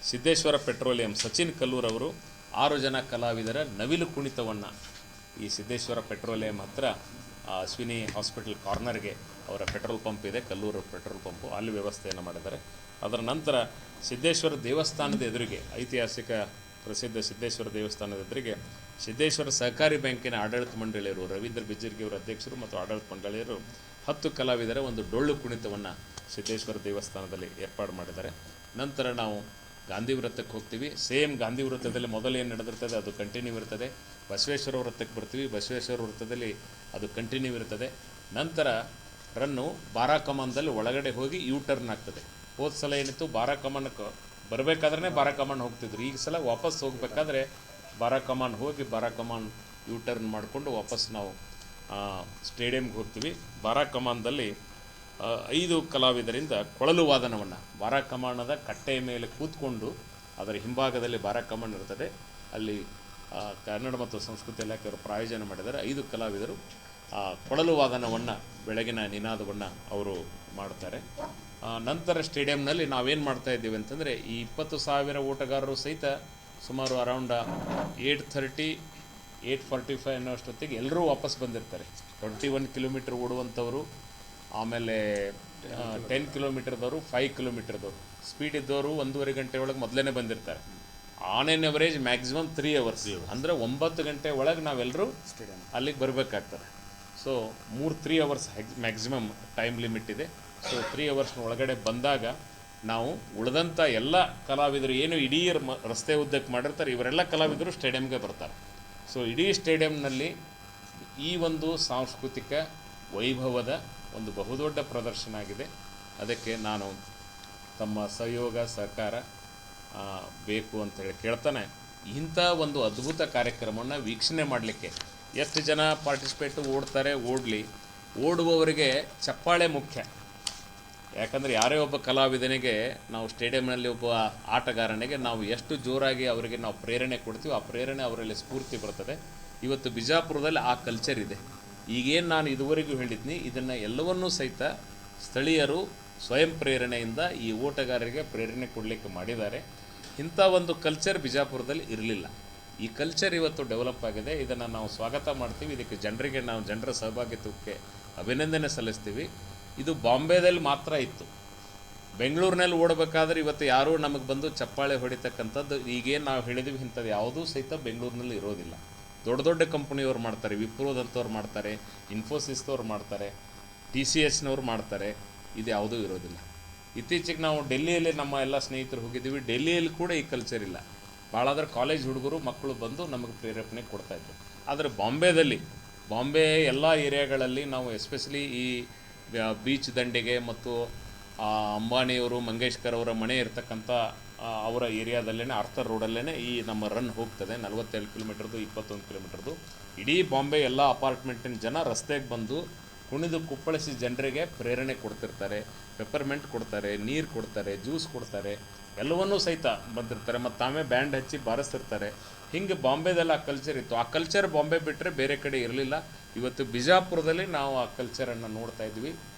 ಸಿದ್ದೇಶ್ವರ ಪೆಟ್ರೋಲಿಯಂ ಸಚಿನ್ ಕಲ್ಲೂರ್ ಅವರು 6 ಜನ ಕಲಾವಿದರ ನವಿಲು ಕುಣಿತವನ್ನು ಈ ಸಿದ್ದೇಶ್ವರ ಪೆಟ್ರೋಲಿಯಂ ಹತ್ರ ಅಶ್ವಿನಿ ಹಾಸ್ಪಿಟಲ್ ಕಾರ್ನರ್ಗೆ ಅವರ ಪೆಟ್ರೋಲ್ ಪಂಪ್ ಇದೆ, ಕಲ್ಲೂರು ಪೆಟ್ರೋಲ್ ಪಂಪು, ಅಲ್ಲಿ ವ್ಯವಸ್ಥೆಯನ್ನು ಮಾಡಿದ್ದಾರೆ. ಅದರ ನಂತರ ಸಿದ್ದೇಶ್ವರ ದೇವಸ್ಥಾನದ ಎದುರಿಗೆ, ಐತಿಹಾಸಿಕ ಪ್ರಸಿದ್ಧ ಸಿದ್ದೇಶ್ವರ ದೇವಸ್ಥಾನದ ಎದುರಿಗೆ ಸಿದ್ದೇಶ್ವರ ಸಹಕಾರಿ ಬ್ಯಾಂಕಿನ ಆಡಳಿತ ಮಂಡಳಿಯರು ರವೀಂದ್ರ ಬಿಜ್ಜರ್ಗಿ ಅವರ ಅಧ್ಯಕ್ಷರು ಮತ್ತು ಆಡಳಿತ ಮಂಡಳಿಯರು 10 ಕಲಾವಿದರ ಒಂದು ಡೊಳ್ಳು ಕುಣಿತವನ್ನು ಸಿದ್ದೇಶ್ವರ ದೇವಸ್ಥಾನದಲ್ಲಿ ಏರ್ಪಾಡು ಮಾಡಿದ್ದಾರೆ. ನಂತರ ನಾವು ಗಾಂಧಿ ವೃತ್ತಕ್ಕೆ ಹೋಗ್ತೀವಿ. ಸೇಮ್ ಗಾಂಧಿ ವೃತ್ತದಲ್ಲಿ ಮೊದಲೇನು ನಡೆದಿರ್ತದೆ ಅದು ಕಂಟಿನ್ಯೂ ಇರ್ತದೆ. ಬಸವೇಶ್ವರ ವೃತ್ತಕ್ಕೆ ಬರ್ತೀವಿ. ಬಸವೇಶ್ವರ ವೃತ್ತದಲ್ಲಿ ಅದು ಕಂಟಿನ್ಯೂ ಇರ್ತದೆ. ನಂತರ ರನ್ನು ಬಾರಾಕಮಾನ್ದಲ್ಲಿ ಒಳಗಡೆ ಹೋಗಿ ಟರ್ನ್ ಆಗ್ತದೆ. ಹೋದ ಸಲ ಏನಿತ್ತು, ಬಾರಾಕಮಾನ್ಗೆ ಬರಬೇಕಾದ್ರೆ ಬಾರಾಕಮಾನ್ ಹೋಗ್ತಿದ್ರು. ಈಗ ಸಲ ವಾಪಸ್ ಹೋಗಬೇಕಾದ್ರೆ ಬಾರಾಕಮಾನ್ ಹೋಗಿ ಬಾರಾಕಮಾನ್ ಟರ್ನ್ ಮಾಡಿಕೊಂಡು ವಾಪಸ್ ನಾವು ಸ್ಟೇಡಿಯಂಗೆ ಹೋಗ್ತೀವಿ. ಬಾರಾಕಮಾನ್ದಲ್ಲಿ 5 ಕಲಾವಿದರಿಂದ ಕೊಳಲು ವಾದನವನ್ನು, ಬಾರಾಕಮಾನದ ಕಟ್ಟೆಯ ಮೇಲೆ ಕೂತ್ಕೊಂಡು ಅದರ ಹಿಂಭಾಗದಲ್ಲಿ ಬಾರಾಕಮಾನ್ ಇರ್ತದೆ. ಅಲ್ಲಿ ಕನ್ನಡ ಮತ್ತು ಸಂಸ್ಕೃತಿ ಇಲಾಖೆಯವರು ಪ್ರಾಯೋಜನ ಮಾಡಿದ್ದಾರೆ. 5 ಕಲಾವಿದರು ಕೊಳಲು ವಾದನವನ್ನು, ಬೆಳಗಿನ ನಿನಾದವನ್ನು ಅವರು ಮಾಡ್ತಾರೆ. ನಂತರ ಸ್ಟೇಡಿಯಂನಲ್ಲಿ ನಾವೇನು ಮಾಡ್ತಾಯಿದ್ದೀವಿ ಅಂತಂದರೆ, ಈ 20,000 ಓಟಗಾರರು ಸಹಿತ ಸುಮಾರು ಅರೌಂಡ್ 8:30, 8:45 ಅನ್ನೋಷ್ಟೊತ್ತಿಗೆ ಎಲ್ಲರೂ ವಾಪಸ್ ಬಂದಿರ್ತಾರೆ. 21 ಕಿಲೋಮೀಟ್ರ್ ಓಡುವಂಥವರು, ಆಮೇಲೆ 10 ಕಿಲೋಮೀಟ್ರ್ದವರು, 5 ಕಿಲೋಮೀಟ್ರ್ದವರು, ಸ್ಪೀಡ್ ಇದ್ದವರು 1.5 ಗಂಟೆ ಒಳಗೆ ಮೊದಲೇ ಬಂದಿರ್ತಾರೆ. On an average maximum 3 hours, ಅಂದರೆ 9 ಗಂಟೆ ಒಳಗೆ ನಾವೆಲ್ಲರೂ ಅಲ್ಲಿಗೆ ಬರಬೇಕಾಗ್ತದೆ. So 3 hours maximum time limit ಇದೆ. ಸೊ 3 ಅವರ್ಸ್ನ ಒಳಗಡೆ ಬಂದಾಗ ನಾವು ಉಳಿದಂಥ ಎಲ್ಲ ಕಲಾವಿದರು ಏನು ಇಡೀ ರಸ್ತೆ ಉದ್ದಕ್ಕೆ ಮಾಡಿರ್ತಾರೆ, ಇವರೆಲ್ಲ ಕಲಾವಿದರು ಸ್ಟೇಡಿಯಂಗೆ ಬರ್ತಾರೆ. ಸೊ ಇಡೀ ಸ್ಟೇಡಿಯಂನಲ್ಲಿ ಈ ಒಂದು ಸಾಂಸ್ಕೃತಿಕ ವೈಭವದ ಒಂದು ಬಹುದೊಡ್ಡ ಪ್ರದರ್ಶನ ಆಗಿದೆ. ಅದಕ್ಕೆ ನಾನು ತಮ್ಮ ಸಹಯೋಗ ಸಹಕಾರ ಬೇಕು ಅಂತೇಳಿ ಕೇಳ್ತಾನೆ. ಇಂಥ ಒಂದು ಅದ್ಭುತ ಕಾರ್ಯಕ್ರಮವನ್ನು ವೀಕ್ಷಣೆ ಮಾಡಲಿಕ್ಕೆ ಎಷ್ಟು ಜನ ಪಾರ್ಟಿಸಿಪೇಟು ಓಡ್ತಾರೆ, ಓಡುವವರಿಗೆ ಚಪ್ಪಾಳೆ ಮುಖ್ಯ. ಯಾಕಂದರೆ ಯಾರೇ ಒಬ್ಬ ಕಲಾವಿದನಿಗೆ ನಾವು ಸ್ಟೇಡಿಯಂನಲ್ಲಿ ಒಬ್ಬ ಆಟಗಾರನಿಗೆ ನಾವು ಎಷ್ಟು ಜೋರಾಗಿ ಅವರಿಗೆ ನಾವು ಪ್ರೇರಣೆ ಕೊಡ್ತೀವಿ, ಆ ಪ್ರೇರಣೆ ಅವರಲ್ಲಿ ಸ್ಫೂರ್ತಿ ಬರ್ತದೆ. ಇವತ್ತು ಬಿಜಾಪುರದಲ್ಲಿ ಆ ಕಲ್ಚರ್ ಇದೆ. ಈಗೇನು ನಾನು ಇದುವರೆಗೂ ಹೇಳಿದ್ನಿ, ಇದನ್ನು ಎಲ್ಲವನ್ನೂ ಸಹಿತ ಸ್ಥಳೀಯರು ಸ್ವಯಂ ಪ್ರೇರಣೆಯಿಂದ ಈ ಓಟಗಾರರಿಗೆ ಪ್ರೇರಣೆ ಕೊಡಲಿಕ್ಕೆ ಮಾಡಿದ್ದಾರೆ. ಇಂಥ ಒಂದು ಕಲ್ಚರ್ ಬಿಜಾಪುರದಲ್ಲಿ ಇರಲಿಲ್ಲ. ಈ ಕಲ್ಚರ್ ಇವತ್ತು ಡೆವಲಪ್ ಆಗಿದೆ. ಇದನ್ನು ನಾವು ಸ್ವಾಗತ ಮಾಡ್ತೀವಿ. ಇದಕ್ಕೆ ಜನರ ಸಹಭಾಗಿತ್ವಕ್ಕೆ ಅಭಿನಂದನೆ ಸಲ್ಲಿಸ್ತೀವಿ. ಇದು ಬಾಂಬೆದಲ್ಲಿ ಮಾತ್ರ ಇತ್ತು. ಬೆಂಗಳೂರಿನಲ್ಲಿ ಓಡಬೇಕಾದ್ರೆ ಇವತ್ತು ಯಾರೂ ನಮಗೆ ಬಂದು ಚಪ್ಪಾಳೆ ಹೊಡಿತಕ್ಕಂಥದ್ದು ಈಗೇನು ನಾವು ಹೇಳಿದ್ವಿ ಇಂಥದ್ದು ಯಾವುದೂ ಸಹಿತ ಬೆಂಗಳೂರಿನಲ್ಲಿ ಇರೋದಿಲ್ಲ. ದೊಡ್ಡ ದೊಡ್ಡ ಕಂಪ್ನಿಯವ್ರು ಮಾಡ್ತಾರೆ, ವಿಪ್ರೋದಂಥವ್ರು ಮಾಡ್ತಾರೆ, ಇನ್ಫೋಸಿಸ್ದವ್ರು ಮಾಡ್ತಾರೆ, TCSನವ್ರು ಮಾಡ್ತಾರೆ, ಇದು ಯಾವುದೂ ಇರೋದಿಲ್ಲ. ಇತ್ತೀಚೆಗೆ ನಾವು ಡೆಲ್ಲಿಯಲ್ಲಿ ನಮ್ಮ ಎಲ್ಲ ಸ್ನೇಹಿತರು ಹೋಗಿದ್ದೀವಿ, ಡೆಲ್ಲಿಯಲ್ಲಿ ಕೂಡ ಈ ಕಲ್ಚರ್ ಇಲ್ಲ. ಭಾಳಾದ್ರೆ ಕಾಲೇಜ್ ಹುಡುಗರು ಮಕ್ಕಳು ಬಂದು ನಮಗೆ ಪ್ರೇರೇಪಣೆ ಕೊಡ್ತಾಯಿದ್ರು. ಆದರೆ ಬಾಂಬೆ ಎಲ್ಲ ಏರಿಯಾಗಳಲ್ಲಿ ನಾವು ಎಸ್ಪೆಷಲಿ ಈ ಬೀಚ್ ದಂಡೆಗೆ ಮತ್ತು ಅಂಬಾನಿಯವರು, ಮಂಗೇಶ್ಕರ್ ಅವರ ಮನೆ ಇರ್ತಕ್ಕಂಥ ಅವರ ಏರಿಯಾದಲ್ಲೇ ಆರ್ಥರ್ ರೋಡಲ್ಲೇ ಈ ನಮ್ಮ ರನ್ ಹೋಗ್ತದೆ. 42 ಕಿಲೋಮೀಟರ್ದು, 21 ಕಿಲೋಮೀಟರ್ದು. ಇಡೀ ಬಾಂಬೆ ಎಲ್ಲ ಅಪಾರ್ಟ್ಮೆಂಟಿನ ಜನ ರಸ್ತೆಗೆ ಬಂದು ಕುಣಿದು ಕುಪ್ಪಳಿಸಿ ಜನರಿಗೆ ಪ್ರೇರಣೆ ಕೊಡ್ತಿರ್ತಾರೆ, ಪೆಪ್ಪರ್ಮೆಂಟ್ ಕೊಡ್ತಾರೆ, ನೀರು ಕೊಡ್ತಾರೆ, ಜ್ಯೂಸ್ ಕೊಡ್ತಾರೆ, ಎಲ್ಲವನ್ನೂ ಸಹಿತ ಬಂದಿರ್ತಾರೆ. ಮತ್ತು ತಾವೇ ಬ್ಯಾಂಡ್ ಹಚ್ಚಿ ಬಾರಿಸ್ತಿರ್ತಾರೆ. ಹಿಂಗೆ ಬಾಂಬೆದಲ್ಲಿ ಆ ಕಲ್ಚರ್ ಇತ್ತು. ಆ ಕಲ್ಚರ್ ಬಾಂಬೆ ಬಿಟ್ಟರೆ ಬೇರೆ ಕಡೆ ಇರಲಿಲ್ಲ. ಇವತ್ತು ಬಿಜಾಪುರದಲ್ಲಿ ನಾವು ಆ ಕಲ್ಚರನ್ನು ನೋಡ್ತಾ ಇದ್ವಿ.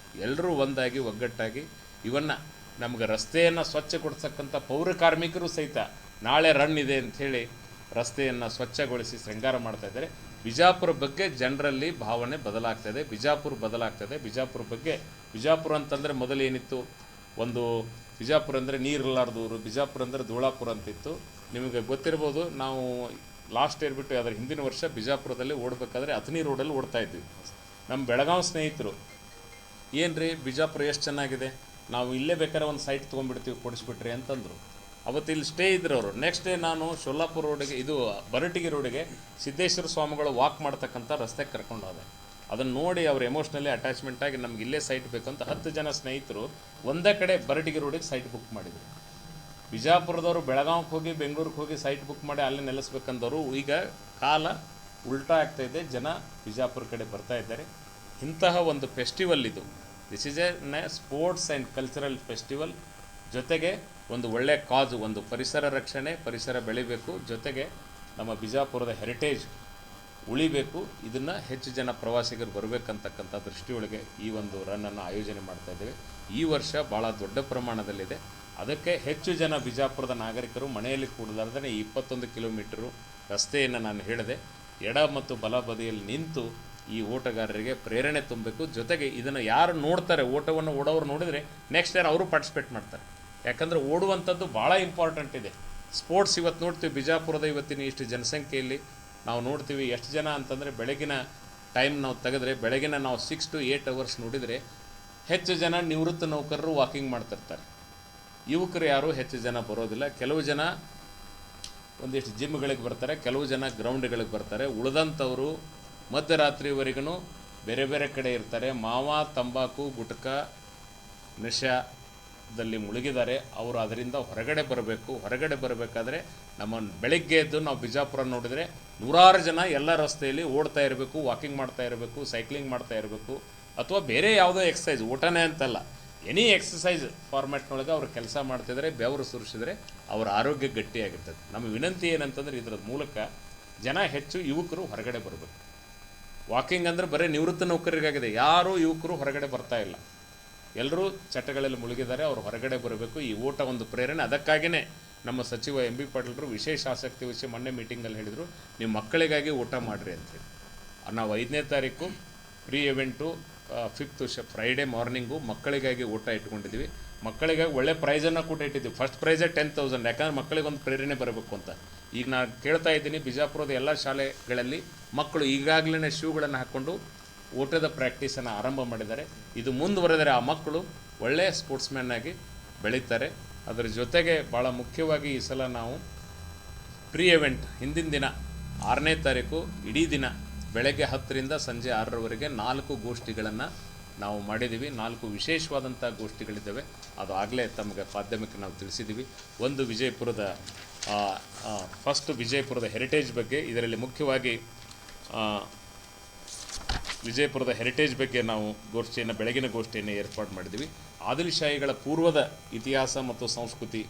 ಎಲ್ಲರೂ ಒಂದಾಗಿ ಒಗ್ಗಟ್ಟಾಗಿ ಇವನ್ನ ನಮ್ಗೆ ರಸ್ತೆಯನ್ನು ಸ್ವಚ್ಛಗೊಳಿಸ್ತಕ್ಕಂಥ ಪೌರ ಕಾರ್ಮಿಕರು ಸಹಿತ ನಾಳೆ ರನ್ ಇದೆ ಅಂಥೇಳಿ ರಸ್ತೆಯನ್ನು ಸ್ವಚ್ಛಗೊಳಿಸಿ ಶೃಂಗಾರ ಮಾಡ್ತಾಯಿದ್ದಾರೆ. ಬಿಜಾಪುರ ಬಗ್ಗೆ ಜನರಲ್ಲಿ ಭಾವನೆ ಬದಲಾಗ್ತದೆ. ಬಿಜಾಪುರ ಬದಲಾಗ್ತದೆ. ಬಿಜಾಪುರ ಅಂತಂದರೆ ಮೊದಲೇನಿತ್ತು, ಒಂದು ಬಿಜಾಪುರ ಅಂದರೆ ನೀರಿಲ್ಲಾರ್ದೂರು, ಬಿಜಾಪುರ ಅಂದರೆ ಧೂಳಾಪುರ ಅಂತಿತ್ತು. ನಿಮಗೆ ಗೊತ್ತಿರ್ಬೋದು, ನಾವು ಲಾಸ್ಟ್ ಇಯರ್ ಬಿಟ್ಟು ಅದರ ಹಿಂದಿನ ವರ್ಷ ಬಿಜಾಪುರದಲ್ಲಿ ಓಡಬೇಕಾದ್ರೆ ಅಥಣಿ ರೋಡಲ್ಲಿ ಓಡ್ತಾಯಿದ್ವಿ. ನಮ್ಮ ಬೆಳಗಾವಿ ಸ್ನೇಹಿತರು, ಏನು ರೀ ಬಿಜಾಪುರ ಎಷ್ಟು ಚೆನ್ನಾಗಿದೆ, ನಾವು ಇಲ್ಲೇ ಬೇಕಾದ್ರೆ ಒಂದು ಸೈಟ್ ತೊಗೊಂಡ್ಬಿಡ್ತೀವಿ, ಕೊಡಿಸ್ಬಿಟ್ರಿ ಅಂತಂದರು. ಅವತ್ತು ಇಲ್ಲಿ ಸ್ಟೇ ಇದ್ರು ಅವರು. ನೆಕ್ಸ್ಟ್ ಡೇ ನಾನು ಶೋಲಾಪುರ ರೋಡಿಗೆ, ಇದು ಬರಟಿಗೆ ರೋಡಿಗೆ ಸಿದ್ದೇಶ್ವರ ಸ್ವಾಮಿಗಳು ವಾಕ್ ಮಾಡ್ತಕ್ಕಂಥ ರಸ್ತೆಗೆ ಕರ್ಕೊಂಡು ಹೋದೆ. ಅದನ್ನು ನೋಡಿ ಅವ್ರು ಎಮೋಷ್ನಲಿ ಅಟ್ಯಾಚ್ಮೆಂಟ್ ಆಗಿ ನಮ್ಗೆ ಇಲ್ಲೇ ಸೈಟ್ ಬೇಕಂತ 10 ಜನ ಸ್ನೇಹಿತರು ಒಂದೇ ಕಡೆ ಬರಟಿಗೆ ರೋಡಿಗೆ ಸೈಟ್ ಬುಕ್ ಮಾಡಿದರು. ಬಿಜಾಪುರದವರು ಬೆಳಗಾವಿಗೆ ಹೋಗಿ ಬೆಂಗಳೂರಿಗೆ ಹೋಗಿ ಸೈಟ್ ಬುಕ್ ಮಾಡಿ ಅಲ್ಲಿ ನೆಲೆಸ್ಬೇಕಂದವರು ಈಗ ಕಾಲ ಉಲ್ಟಾ ಆಗ್ತಾಯಿದೆ. ಜನ ಬಿಜಾಪುರ ಕಡೆ ಬರ್ತಾ ಇದ್ದಾರೆ. ಇಂತಹ ಒಂದು ಫೆಸ್ಟಿವಲ್ ಇದು. This is A sports and cultural festival. ಜೊತೆಗೆ ಒಂದು ಒಳ್ಳೆಯ ಕಾಜು, ಒಂದು ಪರಿಸರ ರಕ್ಷಣೆ, ಪರಿಸರ ಬೆಳಿಬೇಕು, ಜೊತೆಗೆ ನಮ್ಮ ಬಿಜಾಪುರದ ಹೆರಿಟೇಜ್ ಉಳಿಬೇಕು. ಇದನ್ನು ಹೆಚ್ಚು ಜನ ಪ್ರವಾಸಿಗರು ಬರಬೇಕಂತಕ್ಕಂಥ ದೃಷ್ಟಿಯೊಳಗೆ ಈ ಒಂದು ರನ್ನನ್ನು ಆಯೋಜನೆ ಮಾಡ್ತಾಯಿದ್ದೇವೆ. ಈ ವರ್ಷ ಭಾಳ ದೊಡ್ಡ ಪ್ರಮಾಣದಲ್ಲಿದೆ. ಅದಕ್ಕೆ ಹೆಚ್ಚು ಜನ ಬಿಜಾಪುರದ ನಾಗರಿಕರು ಮನೆಯಲ್ಲಿ ಕೂಡಲಾರ್ದೇ 21 ಕಿಲೋಮೀಟರು ರಸ್ತೆಯನ್ನು ನಾನು ಹೇಳಿದೆ, ಎಡ ಮತ್ತು ಬಲ ಬದಿಯಲ್ಲಿ ನಿಂತು ಈ ಓಟಗಾರರಿಗೆ ಪ್ರೇರಣೆ ತುಂಬಬೇಕು. ಜೊತೆಗೆ ಇದನ್ನು ಯಾರು ನೋಡ್ತಾರೆ, ಓಟವನ್ನು ಓಡೋರು ನೋಡಿದರೆ ನೆಕ್ಸ್ಟ್ ಇಯರ್ ಅವರು ಪಾರ್ಟಿಸಿಪೇಟ್ ಮಾಡ್ತಾರೆ. ಯಾಕಂದರೆ ಓಡುವಂಥದ್ದು ಭಾಳ ಇಂಪಾರ್ಟೆಂಟ್ ಇದೆ. ಸ್ಪೋರ್ಟ್ಸ್ ಇವತ್ತು ನೋಡ್ತೀವಿ, ಬಿಜಾಪುರದ ಇವತ್ತಿನ ಇಷ್ಟು ಜನಸಂಖ್ಯೆಯಲ್ಲಿ ನಾವು ನೋಡ್ತೀವಿ ಎಷ್ಟು ಜನ ಅಂತಂದರೆ, ಬೆಳಗಿನ ಟೈಮ್ ನಾವು ತೆಗೆದ್ರೆ ಬೆಳಗಿನ ನಾವು 6 to 8 hours ನೋಡಿದರೆ ಹೆಚ್ಚು ಜನ ನಿವೃತ್ತ ನೌಕರರು ವಾಕಿಂಗ್ ಮಾಡ್ತಿರ್ತಾರೆ. ಯುವಕರು ಯಾರೂ ಹೆಚ್ಚು ಜನ ಬರೋದಿಲ್ಲ. ಕೆಲವು ಜನ ಒಂದಿಷ್ಟು ಜಿಮ್ಗಳಿಗೆ ಬರ್ತಾರೆ, ಕೆಲವು ಜನ ಗ್ರೌಂಡ್ಗಳಿಗೆ ಬರ್ತಾರೆ. ಉಳಿದಂಥವರು ಮಧ್ಯರಾತ್ರಿವರೆಗೂ ಬೇರೆ ಬೇರೆ ಕಡೆ ಇರ್ತಾರೆ. ಮಾವ, ತಂಬಾಕು, ಗುಟ್ಕಾ, ನಶಾದಲ್ಲಿ ಮುಳುಗಿದ್ದಾರೆ. ಅವರು ಅದರಿಂದ ಹೊರಗಡೆ ಬರಬೇಕು. ಹೊರಗಡೆ ಬರಬೇಕಾದ್ರೆ ನಮ್ಮ ಬೆಳಗ್ಗೆ ಎದ್ದು ನಾವು ಬಿಜಾಪುರ ನೋಡಿದರೆ ನೂರಾರು ಜನ ಎಲ್ಲ ರಸ್ತೆಯಲ್ಲಿ ಓಡ್ತಾ ಇರಬೇಕು, ವಾಕಿಂಗ್ ಮಾಡ್ತಾ ಇರಬೇಕು, ಸೈಕ್ಲಿಂಗ್ ಮಾಡ್ತಾ ಇರಬೇಕು, ಅಥವಾ ಬೇರೆ ಯಾವುದೋ ಎಕ್ಸಸೈಸ್, ಊಟನೇ ಅಂತಲ್ಲ, ಎನಿ ಎಕ್ಸಸೈಸ್ ಫಾರ್ಮ್ಯಾಟ್ನೊಳಗೆ ಅವ್ರು ಕೆಲಸ ಮಾಡ್ತಿದ್ರೆ, ಬೆವರು ಸುರಿಸಿದ್ರೆ ಅವರ ಆರೋಗ್ಯ ಗಟ್ಟಿಯಾಗಿರ್ತದೆ. ನಮ್ಮ ವಿನಂತಿ ಏನಂತಂದರೆ ಇದರ ಮೂಲಕ ಜನ ಹೆಚ್ಚು ಯುವಕರು ಹೊರಗಡೆ ಬರಬೇಕು. ವಾಕಿಂಗ್ ಅಂದರೆ ಬರೀ ನಿವೃತ್ತ ನೌಕರರಿಗಾಗಿದೆ, ಯಾರೂ ಯುವಕರು ಹೊರಗಡೆ ಬರ್ತಾ ಇಲ್ಲ. ಎಲ್ಲರೂ ಚಟಗಳಲ್ಲಿ ಮುಳುಗಿದ್ದಾರೆ, ಅವರು ಹೊರಗಡೆ ಬರಬೇಕು. ಈ ಓಟ ಒಂದು ಪ್ರೇರಣೆ. ಅದಕ್ಕಾಗಿಯೇ ನಮ್ಮ ಸಚಿವ MB ಪಾಟೀಲರು ವಿಶೇಷ ಆಸಕ್ತಿ ವಿಷಯ ಮೊನ್ನೆ ಮೀಟಿಂಗಲ್ಲಿ ಹೇಳಿದರು, ನೀವು ಮಕ್ಕಳಿಗಾಗಿ ಊಟ ಮಾಡಿರಿ ಅಂತೇಳಿ. ನಾವು 5ನೇ ತಾರೀಕು pre event 5th Friday morning ಮಕ್ಕಳಿಗಾಗಿ ಊಟ ಇಟ್ಕೊಂಡಿದ್ವಿ. ಮಕ್ಕಳಿಗಾಗಿ ಒಳ್ಳೆ ಪ್ರೈಸನ್ನು ಕೂಡ ಇಟ್ಟಿದ್ವಿ. ಫಸ್ಟ್ ಪ್ರೈಸೇ 10,000. ಯಾಕಂದರೆ ಮಕ್ಕಳಿಗೊಂದು ಪ್ರೇರಣೆ ಬರಬೇಕು ಅಂತ. ಈಗ ನಾನು ಕೇಳ್ತಾ ಇದ್ದೀನಿ, ಬಿಜಾಪುರದ ಎಲ್ಲ ಶಾಲೆಗಳಲ್ಲಿ ಮಕ್ಕಳು ಈಗಾಗಲೇ ಶೂಗಳನ್ನು ಹಾಕ್ಕೊಂಡು ಓಟದ ಪ್ರಾಕ್ಟೀಸನ್ನು ಆರಂಭ ಮಾಡಿದ್ದಾರೆ. ಇದು ಮುಂದುವರೆದರೆ ಆ ಮಕ್ಕಳು ಒಳ್ಳೆಯ ಸ್ಪೋರ್ಟ್ಸ್ಮ್ಯಾನ್ ಆಗಿ ಬೆಳೀತಾರೆ. ಅದರ ಜೊತೆಗೆ ಭಾಳ ಮುಖ್ಯವಾಗಿ ಈ ಸಲ ನಾವು ಪ್ರೀ ಇವೆಂಟ್ ಹಿಂದಿನ ದಿನ 6ನೇ ತಾರೀಕು ಇಡೀ ದಿನ ಬೆಳಗ್ಗೆ 10ರಿಂದ ಸಂಜೆ 6ರವರೆಗೆ 4 ಗೋಷ್ಠಿಗಳನ್ನು ನಾವು ಮಾಡಿದ್ದೀವಿ. 4 ವಿಶೇಷವಾದಂಥ ಗೋಷ್ಠಿಗಳಿದ್ದಾವೆ. ಅದು ಆಗಲೇ ತಮಗೆ ಮಾಧ್ಯಮಕ್ಕೆ ನಾವು ತಿಳಿಸಿದ್ದೀವಿ. ಒಂದು ವಿಜಯಪುರದ ಫಸ್ಟ್ ವಿಜಯಪುರದ ಹೆರಿಟೇಜ್ ಬಗ್ಗೆ, ಇದರಲ್ಲಿ ಮುಖ್ಯವಾಗಿ ವಿಜಯಪುರದ ಹೆರಿಟೇಜ್ ಬಗ್ಗೆ ನಾವು ಬೆಳಗಿನ ಗೋಷ್ಠಿಯನ್ನು ಏರ್ಪಾಡು ಮಾಡಿದ್ದೀವಿ. ಆದಿಲ್ಶಾಹಿಗಳ ಪೂರ್ವದ ಇತಿಹಾಸ ಮತ್ತು ಸಂಸ್ಕೃತಿ,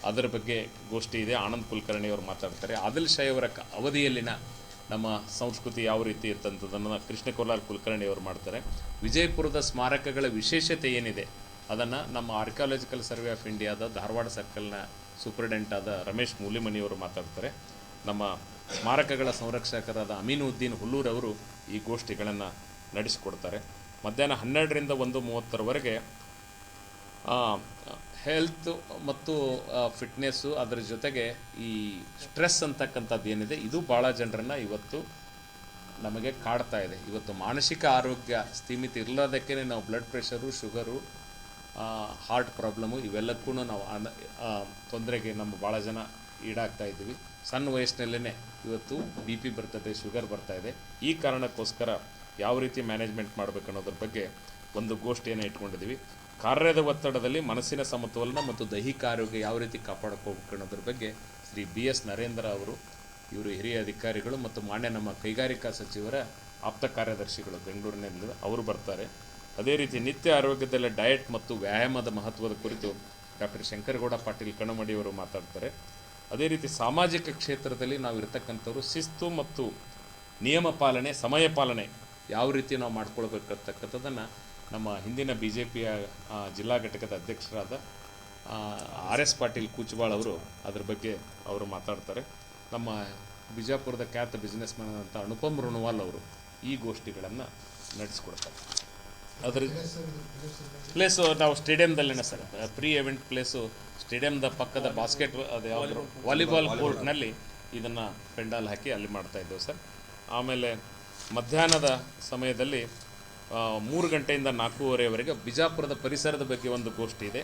ಅದರ ಬಗ್ಗೆ ಗೋಷ್ಠಿ ಇದೆ. ಆನಂದ್ ಕುಲಕರ್ಣಿಯವರು ಮಾತಾಡ್ತಾರೆ. ಆದಿಲ್ಶಾಹಿಯವರ ಅವಧಿಯಲ್ಲಿನ ನಮ್ಮ ಸಂಸ್ಕೃತಿ ಯಾವ ರೀತಿ ಇರ್ತಂಥದ್ದನ್ನು ಕೃಷ್ಣ ಕೋಲಾರ್ ಕುಲಕರ್ಣಿಯವರು ಮಾಡ್ತಾರೆ. ವಿಜಯಪುರದ ಸ್ಮಾರಕಗಳ ವಿಶೇಷತೆ ಏನಿದೆ ಅದನ್ನು ನಮ್ಮ ಆರ್ಕಿಯಾಲಜಿಕಲ್ ಸರ್ವೆ ಆಫ್ ಇಂಡಿಯಾದ ಧಾರವಾಡ ಸರ್ಕಲ್ನ ಸೂಪ್ರಿಡೆಂಟ್ ಆದ ರಮೇಶ್ ಮೂಲಿಮನಿಯವರು ಮಾತಾಡ್ತಾರೆ. ನಮ್ಮ ಸ್ಮಾರಕಗಳ ಸಂರಕ್ಷಕರಾದ ಅಮೀನುದ್ದೀನ್ ಹುಲ್ಲೂರವರು ಈ ಗೋಷ್ಠಿಗಳನ್ನು ನಡೆಸಿಕೊಡ್ತಾರೆ. ಮಧ್ಯಾಹ್ನ 12ರಿಂದ 1:30ರವರೆಗೆ ಹೆಲ್ತ್ ಮತ್ತು ಫಿಟ್ನೆಸ್ಸು, ಅದರ ಜೊತೆಗೆ ಈ ಸ್ಟ್ರೆಸ್ ಅಂತಕ್ಕಂಥದ್ದು ಏನಿದೆ ಇದು ಭಾಳ ಜನರನ್ನು ಇವತ್ತು ನಮಗೆ ಕಾಡ್ತಾ ಇದೆ. ಇವತ್ತು ಮಾನಸಿಕ ಆರೋಗ್ಯ ಸ್ಥಿಮಿತಿ ಇರಲಾರ್ದಕ್ಕೇ ನಾವು blood pressure, sugar, heart problem ಇವೆಲ್ಲಕ್ಕೂ ನಾವು ತೊಂದರೆಗೆ ನಮ್ಮ ಭಾಳ ಜನ ಈಡಾಗ್ತಾ ಇದ್ದೀವಿ. ಸಣ್ಣ ವಯಸ್ಸಿನಲ್ಲೇ ಇವತ್ತು ಬಿ ಪಿ ಬರ್ತದೆ, ಶುಗರ್ ಬರ್ತಾ ಇದೆ. ಈ ಕಾರಣಕ್ಕೋಸ್ಕರ ಯಾವ ರೀತಿ ಮ್ಯಾನೇಜ್ಮೆಂಟ್ ಮಾಡಬೇಕು ಅನ್ನೋದ್ರ ಬಗ್ಗೆ ಒಂದು ಗೋಷ್ಠಿಯನ್ನು ಇಟ್ಕೊಂಡಿದ್ದೀವಿ. ಕಾರ್ಯದ ಒತ್ತಡದಲ್ಲಿ ಮನಸ್ಸಿನ ಸಮತೋಲನ ಮತ್ತು ದೈಹಿಕ ಆರೋಗ್ಯ ಯಾವ ರೀತಿ ಕಾಪಾಡ್ಕೋಬೇಕು ಅನ್ನೋದ್ರ ಬಗ್ಗೆ ಶ್ರೀ BS ನರೇಂದ್ರ ಅವರು, ಇವರು ಹಿರಿಯ ಅಧಿಕಾರಿಗಳು ಮತ್ತು ಮಾನ್ಯ ನಮ್ಮ ಕೈಗಾರಿಕಾ ಸಚಿವರ ಆಪ್ತ ಕಾರ್ಯದರ್ಶಿಗಳು ಬೆಂಗಳೂರಿನಲ್ಲಿ ಅವರು ಬರ್ತಾರೆ. ಅದೇ ರೀತಿ ನಿತ್ಯ ಆರೋಗ್ಯದಲ್ಲಿ ಡಯಟ್ ಮತ್ತು ವ್ಯಾಯಾಮದ ಮಹತ್ವದ ಕುರಿತು ಡಾಕ್ಟರ್ ಶಂಕರಗೌಡ ಪಾಟೀಲ್ ಕಣಮಡಿಯವರು ಮಾತಾಡ್ತಾರೆ. ಅದೇ ರೀತಿ ಸಾಮಾಜಿಕ ಕ್ಷೇತ್ರದಲ್ಲಿ ನಾವು ಇರತಕ್ಕಂಥವ್ರು ಶಿಸ್ತು ಮತ್ತು ನಿಯಮ ಪಾಲನೆ, ಸಮಯ ಪಾಲನೆ ಯಾವ ರೀತಿ ನಾವು ಮಾಡ್ಕೊಳ್ಬೇಕಂತಕ್ಕಂಥದ್ದನ್ನು ನಮ್ಮ ಹಿಂದಿನ BJPಯ ಜಿಲ್ಲಾ ಘಟಕದ ಅಧ್ಯಕ್ಷರಾದ RS ಪಾಟೀಲ್ ಕೂಚುಬಾಳ್ ಅವರು ಅದ್ರ ಬಗ್ಗೆ ಅವರು ಮಾತಾಡ್ತಾರೆ. ನಮ್ಮ ಬಿಜಾಪುರದ ಖ್ಯಾತ ಬಿಸ್ನೆಸ್ ಮ್ಯಾನ್ ಅಂತ ಅನುಪಮ್ ರುಣವಾಲ್ ಅವರು ಈ ಗೋಷ್ಠಿಗಳನ್ನು ನಡೆಸ್ಕೊಡ್ತಾರೆ. ಅದ್ರ ಪ್ಲೇಸು ನಾವು ಸ್ಟೇಡಿಯಮ್ದಲ್ಲೇ ಸರ್, ಪ್ರೀ ಇವೆಂಟ್ ಪ್ಲೇಸು ಸ್ಟೇಡಿಯಮ್ದ ಪಕ್ಕದ ಬಾಸ್ಕೆಟ್ ಅದು ಯಾವುದು ವಾಲಿಬಾಲ್ ಕೋರ್ಟ್ನಲ್ಲಿ ಇದನ್ನು ಪೆಂಡಾಲ್ ಹಾಕಿ ಅಲ್ಲಿ ಮಾಡ್ತಾಯಿದ್ದೇವೆ ಸರ್. ಆಮೇಲೆ ಮಧ್ಯಾಹ್ನದ ಸಮಯದಲ್ಲಿ 3 ಗಂಟೆಯಿಂದ 4:15ವರೆಗೆ ಬಿಜಾಪುರದ ಪರಿಸರದ ಬಗ್ಗೆ ಒಂದು ಗೋಷ್ಠಿ ಇದೆ.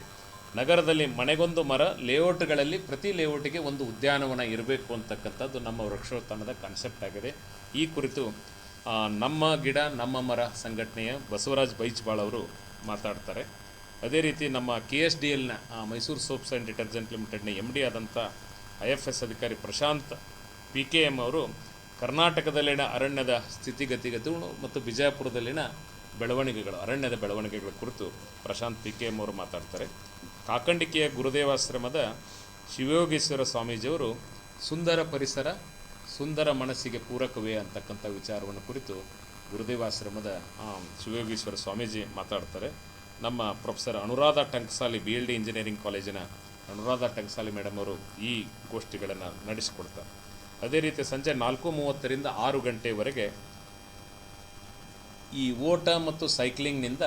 ನಗರದಲ್ಲಿ ಮನೆಗೊಂದು ಮರ, ಲೇಔಟ್ಗಳಲ್ಲಿ ಪ್ರತಿ ಲೇಔಟಿಗೆ ಒಂದು ಉದ್ಯಾನವನ ಇರಬೇಕು ಅಂತಕ್ಕಂಥದ್ದು ನಮ್ಮ ವೃಕ್ಷೋತ್ಥಾನದ ಕಾನ್ಸೆಪ್ಟ್ ಆಗಿದೆ. ಈ ಕುರಿತು ನಮ್ಮ ಗಿಡ ನಮ್ಮ ಮರ ಸಂಘಟನೆಯ ಬಸವರಾಜ್ ಬೈಚ್ಬಾಳ್ ಅವರು ಮಾತಾಡ್ತಾರೆ. ಅದೇ ರೀತಿ ನಮ್ಮ KSDLನ ಮೈಸೂರು ಸೋಪ್ಸ್ ಆ್ಯಂಡ್ ಡಿಟರ್ಜೆಂಟ್ ಲಿಮಿಟೆಡ್ನ MD ಆದಂಥ IFS ಅಧಿಕಾರಿ ಪ್ರಶಾಂತ್ PKM ಅವರು ಕರ್ನಾಟಕದಲ್ಲಿನ ಅರಣ್ಯದ ಸ್ಥಿತಿಗತಿಗಳು ಮತ್ತು ಬಿಜಾಪುರದಲ್ಲಿನ ಬೆಳವಣಿಗೆಗಳು, ಅರಣ್ಯದ ಬೆಳವಣಿಗೆಗಳ ಕುರಿತು ಪ್ರಶಾಂತ್ PKM ಅವರು ಮಾತಾಡ್ತಾರೆ. ಕಾಕಂಡಿಕೆಯ ಗುರುದೇವಾಶ್ರಮದ ಶಿವಯೋಗೀಶ್ವರ ಸ್ವಾಮೀಜಿಯವರು ಸುಂದರ ಪರಿಸರ ಸುಂದರ ಮನಸ್ಸಿಗೆ ಪೂರಕವೇ ಅಂತಕ್ಕಂಥ ವಿಚಾರವನ್ನು ಕುರಿತು ಗುರುದೇವಾಶ್ರಮದ ಶಿವಯೋಗೀಶ್ವರ ಸ್ವಾಮೀಜಿ ಮಾತಾಡ್ತಾರೆ. ನಮ್ಮ ಪ್ರೊಫೆಸರ್ ಅನುರಾಧ ಟಂಕಸಾಲಿ BLD ಇಂಜಿನಿಯರಿಂಗ್ ಕಾಲೇಜಿನ ಅನುರಾಧ ಟಂಕಸಾಲಿ ಮೇಡಮ್ ಅವರು ಈ ಗೋಷ್ಠಿಗಳನ್ನು ನಡೆಸಿಕೊಡ್ತಾರೆ. ಅದೇ ರೀತಿ ಸಂಜೆ 4:30ರಿಂದ 6 ಗಂಟೆವರೆಗೆ ಈ ಓಟ ಮತ್ತು ಸೈಕ್ಲಿಂಗ್ನಿಂದ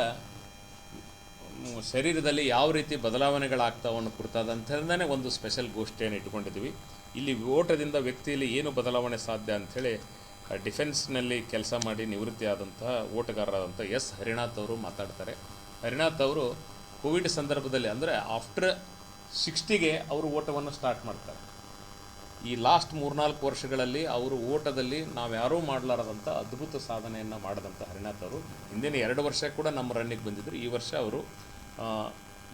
ಶರೀರದಲ್ಲಿ ಯಾವ ರೀತಿ ಬದಲಾವಣೆಗಳಾಗ್ತಾವನ್ನು ಕುರಿತಾದಂಥದ್ದನ್ನೇ ಒಂದು ಸ್ಪೆಷಲ್ ಗೋಷ್ಠಿಯನ್ನು ಇಟ್ಕೊಂಡಿದ್ದೀವಿ. ಇಲ್ಲಿ ಓಟದಿಂದ ವ್ಯಕ್ತಿಯಲ್ಲಿ ಏನು ಬದಲಾವಣೆ ಸಾಧ್ಯ ಅಂಥೇಳಿ ಡಿಫೆನ್ಸ್ನಲ್ಲಿ ಕೆಲಸ ಮಾಡಿ ನಿವೃತ್ತಿ ಆದಂತಹ ಓಟಗಾರರಾದಂಥ S ಹರಿನಾಥ್ ಅವರು ಮಾತಾಡ್ತಾರೆ. ಹರಿನಾಥ್ ಅವರು ಕೋವಿಡ್ ಸಂದರ್ಭದಲ್ಲಿ ಅಂದರೆ ಆಫ್ಟರ್ 60ಗೆ ಅವರು ಓಟವನ್ನು ಸ್ಟಾರ್ಟ್ ಮಾಡ್ತಾರೆ. ಈ ಲಾಸ್ಟ್ 3-4 ವರ್ಷಗಳಲ್ಲಿ ಅವರು ಓಟದಲ್ಲಿ ನಾವ್ಯಾರೂ ಮಾಡಲಾರದಂಥ ಅದ್ಭುತ ಸಾಧನೆಯನ್ನು ಮಾಡಿದಂಥ ಹರಿನಾಥ್ ಅವರು ಹಿಂದಿನ 2 ವರ್ಷ ಕೂಡ ನಮ್ಮ ರನ್ನಿಗೆ ಬಂದಿದ್ದರು. ಈ ವರ್ಷ ಅವರು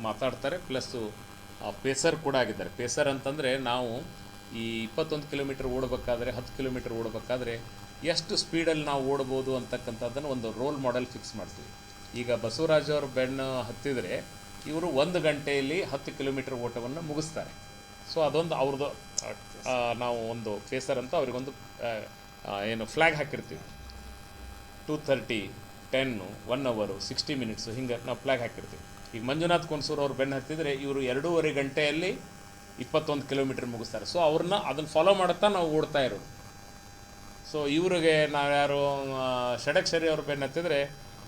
ಮಾತಾಡ್ತಾರೆ. ಪ್ಲಸ್ಸು ಪೇಸರ್ ಕೂಡ ಆಗಿದ್ದಾರೆ. ಪೇಸರ್ ಅಂತಂದರೆ ನಾವು ಈ 21 ಕಿಲೋಮೀಟರ್ ಓಡಬೇಕಾದ್ರೆ 10 ಕಿಲೋಮೀಟರ್ ಓಡಬೇಕಾದ್ರೆ ಎಷ್ಟು ಸ್ಪೀಡಲ್ಲಿ ನಾವು ಓಡ್ಬೋದು ಅಂತಕ್ಕಂಥದ್ದನ್ನು ಒಂದು ರೋಲ್ ಮಾಡೆಲ್ ಫಿಕ್ಸ್ ಮಾಡ್ತೀವಿ. ಈಗ ಬಸವರಾಜ್ ಅವರು ಬೆನ್ನು ಹತ್ತಿದರೆ ಇವರು 1 ಗಂಟೆಯಲ್ಲಿ 10 ಕಿಲೋಮೀಟರ್ ಓಟವನ್ನು ಮುಗಿಸ್ತಾರೆ. ಸೊ ಅದೊಂದು ಅವ್ರದ್ದು ನಾವು ಒಂದು ಫೇಸರ್ ಅಂತ ಅವರಿಗೊಂದು ಏನು ಫ್ಲ್ಯಾಗ್ ಹಾಕಿರ್ತೀವಿ. 2:30, 10, 1 hour, 60 minutes ಹಿಂಗೆ ನಾವು ಫ್ಲ್ಯಾಗ್ ಹಾಕಿರ್ತೀವಿ. ಈಗ ಮಂಜುನಾಥ್ ಕೊನ್ಸೂರು ಅವ್ರು ಬೆನ್ನು ಹತ್ತಿದರೆ ಇವರು 2.5 ಗಂಟೆಯಲ್ಲಿ 21 ಕಿಲೋಮೀಟರ್ ಮುಗಿಸ್ತಾರೆ. ಸೊ ಅವ್ರನ್ನ ಅದನ್ನು ಫಾಲೋ ಮಾಡುತ್ತಾ ನಾವು ಓಡ್ತಾ ಇರೋದು. ಸೊ ಇವರಿಗೆ ನಾವ್ಯಾರು ಷಡಕ್ಷರಿ ಅವ್ರು ಬೆನ್ನು ಹತ್ತಿದರೆ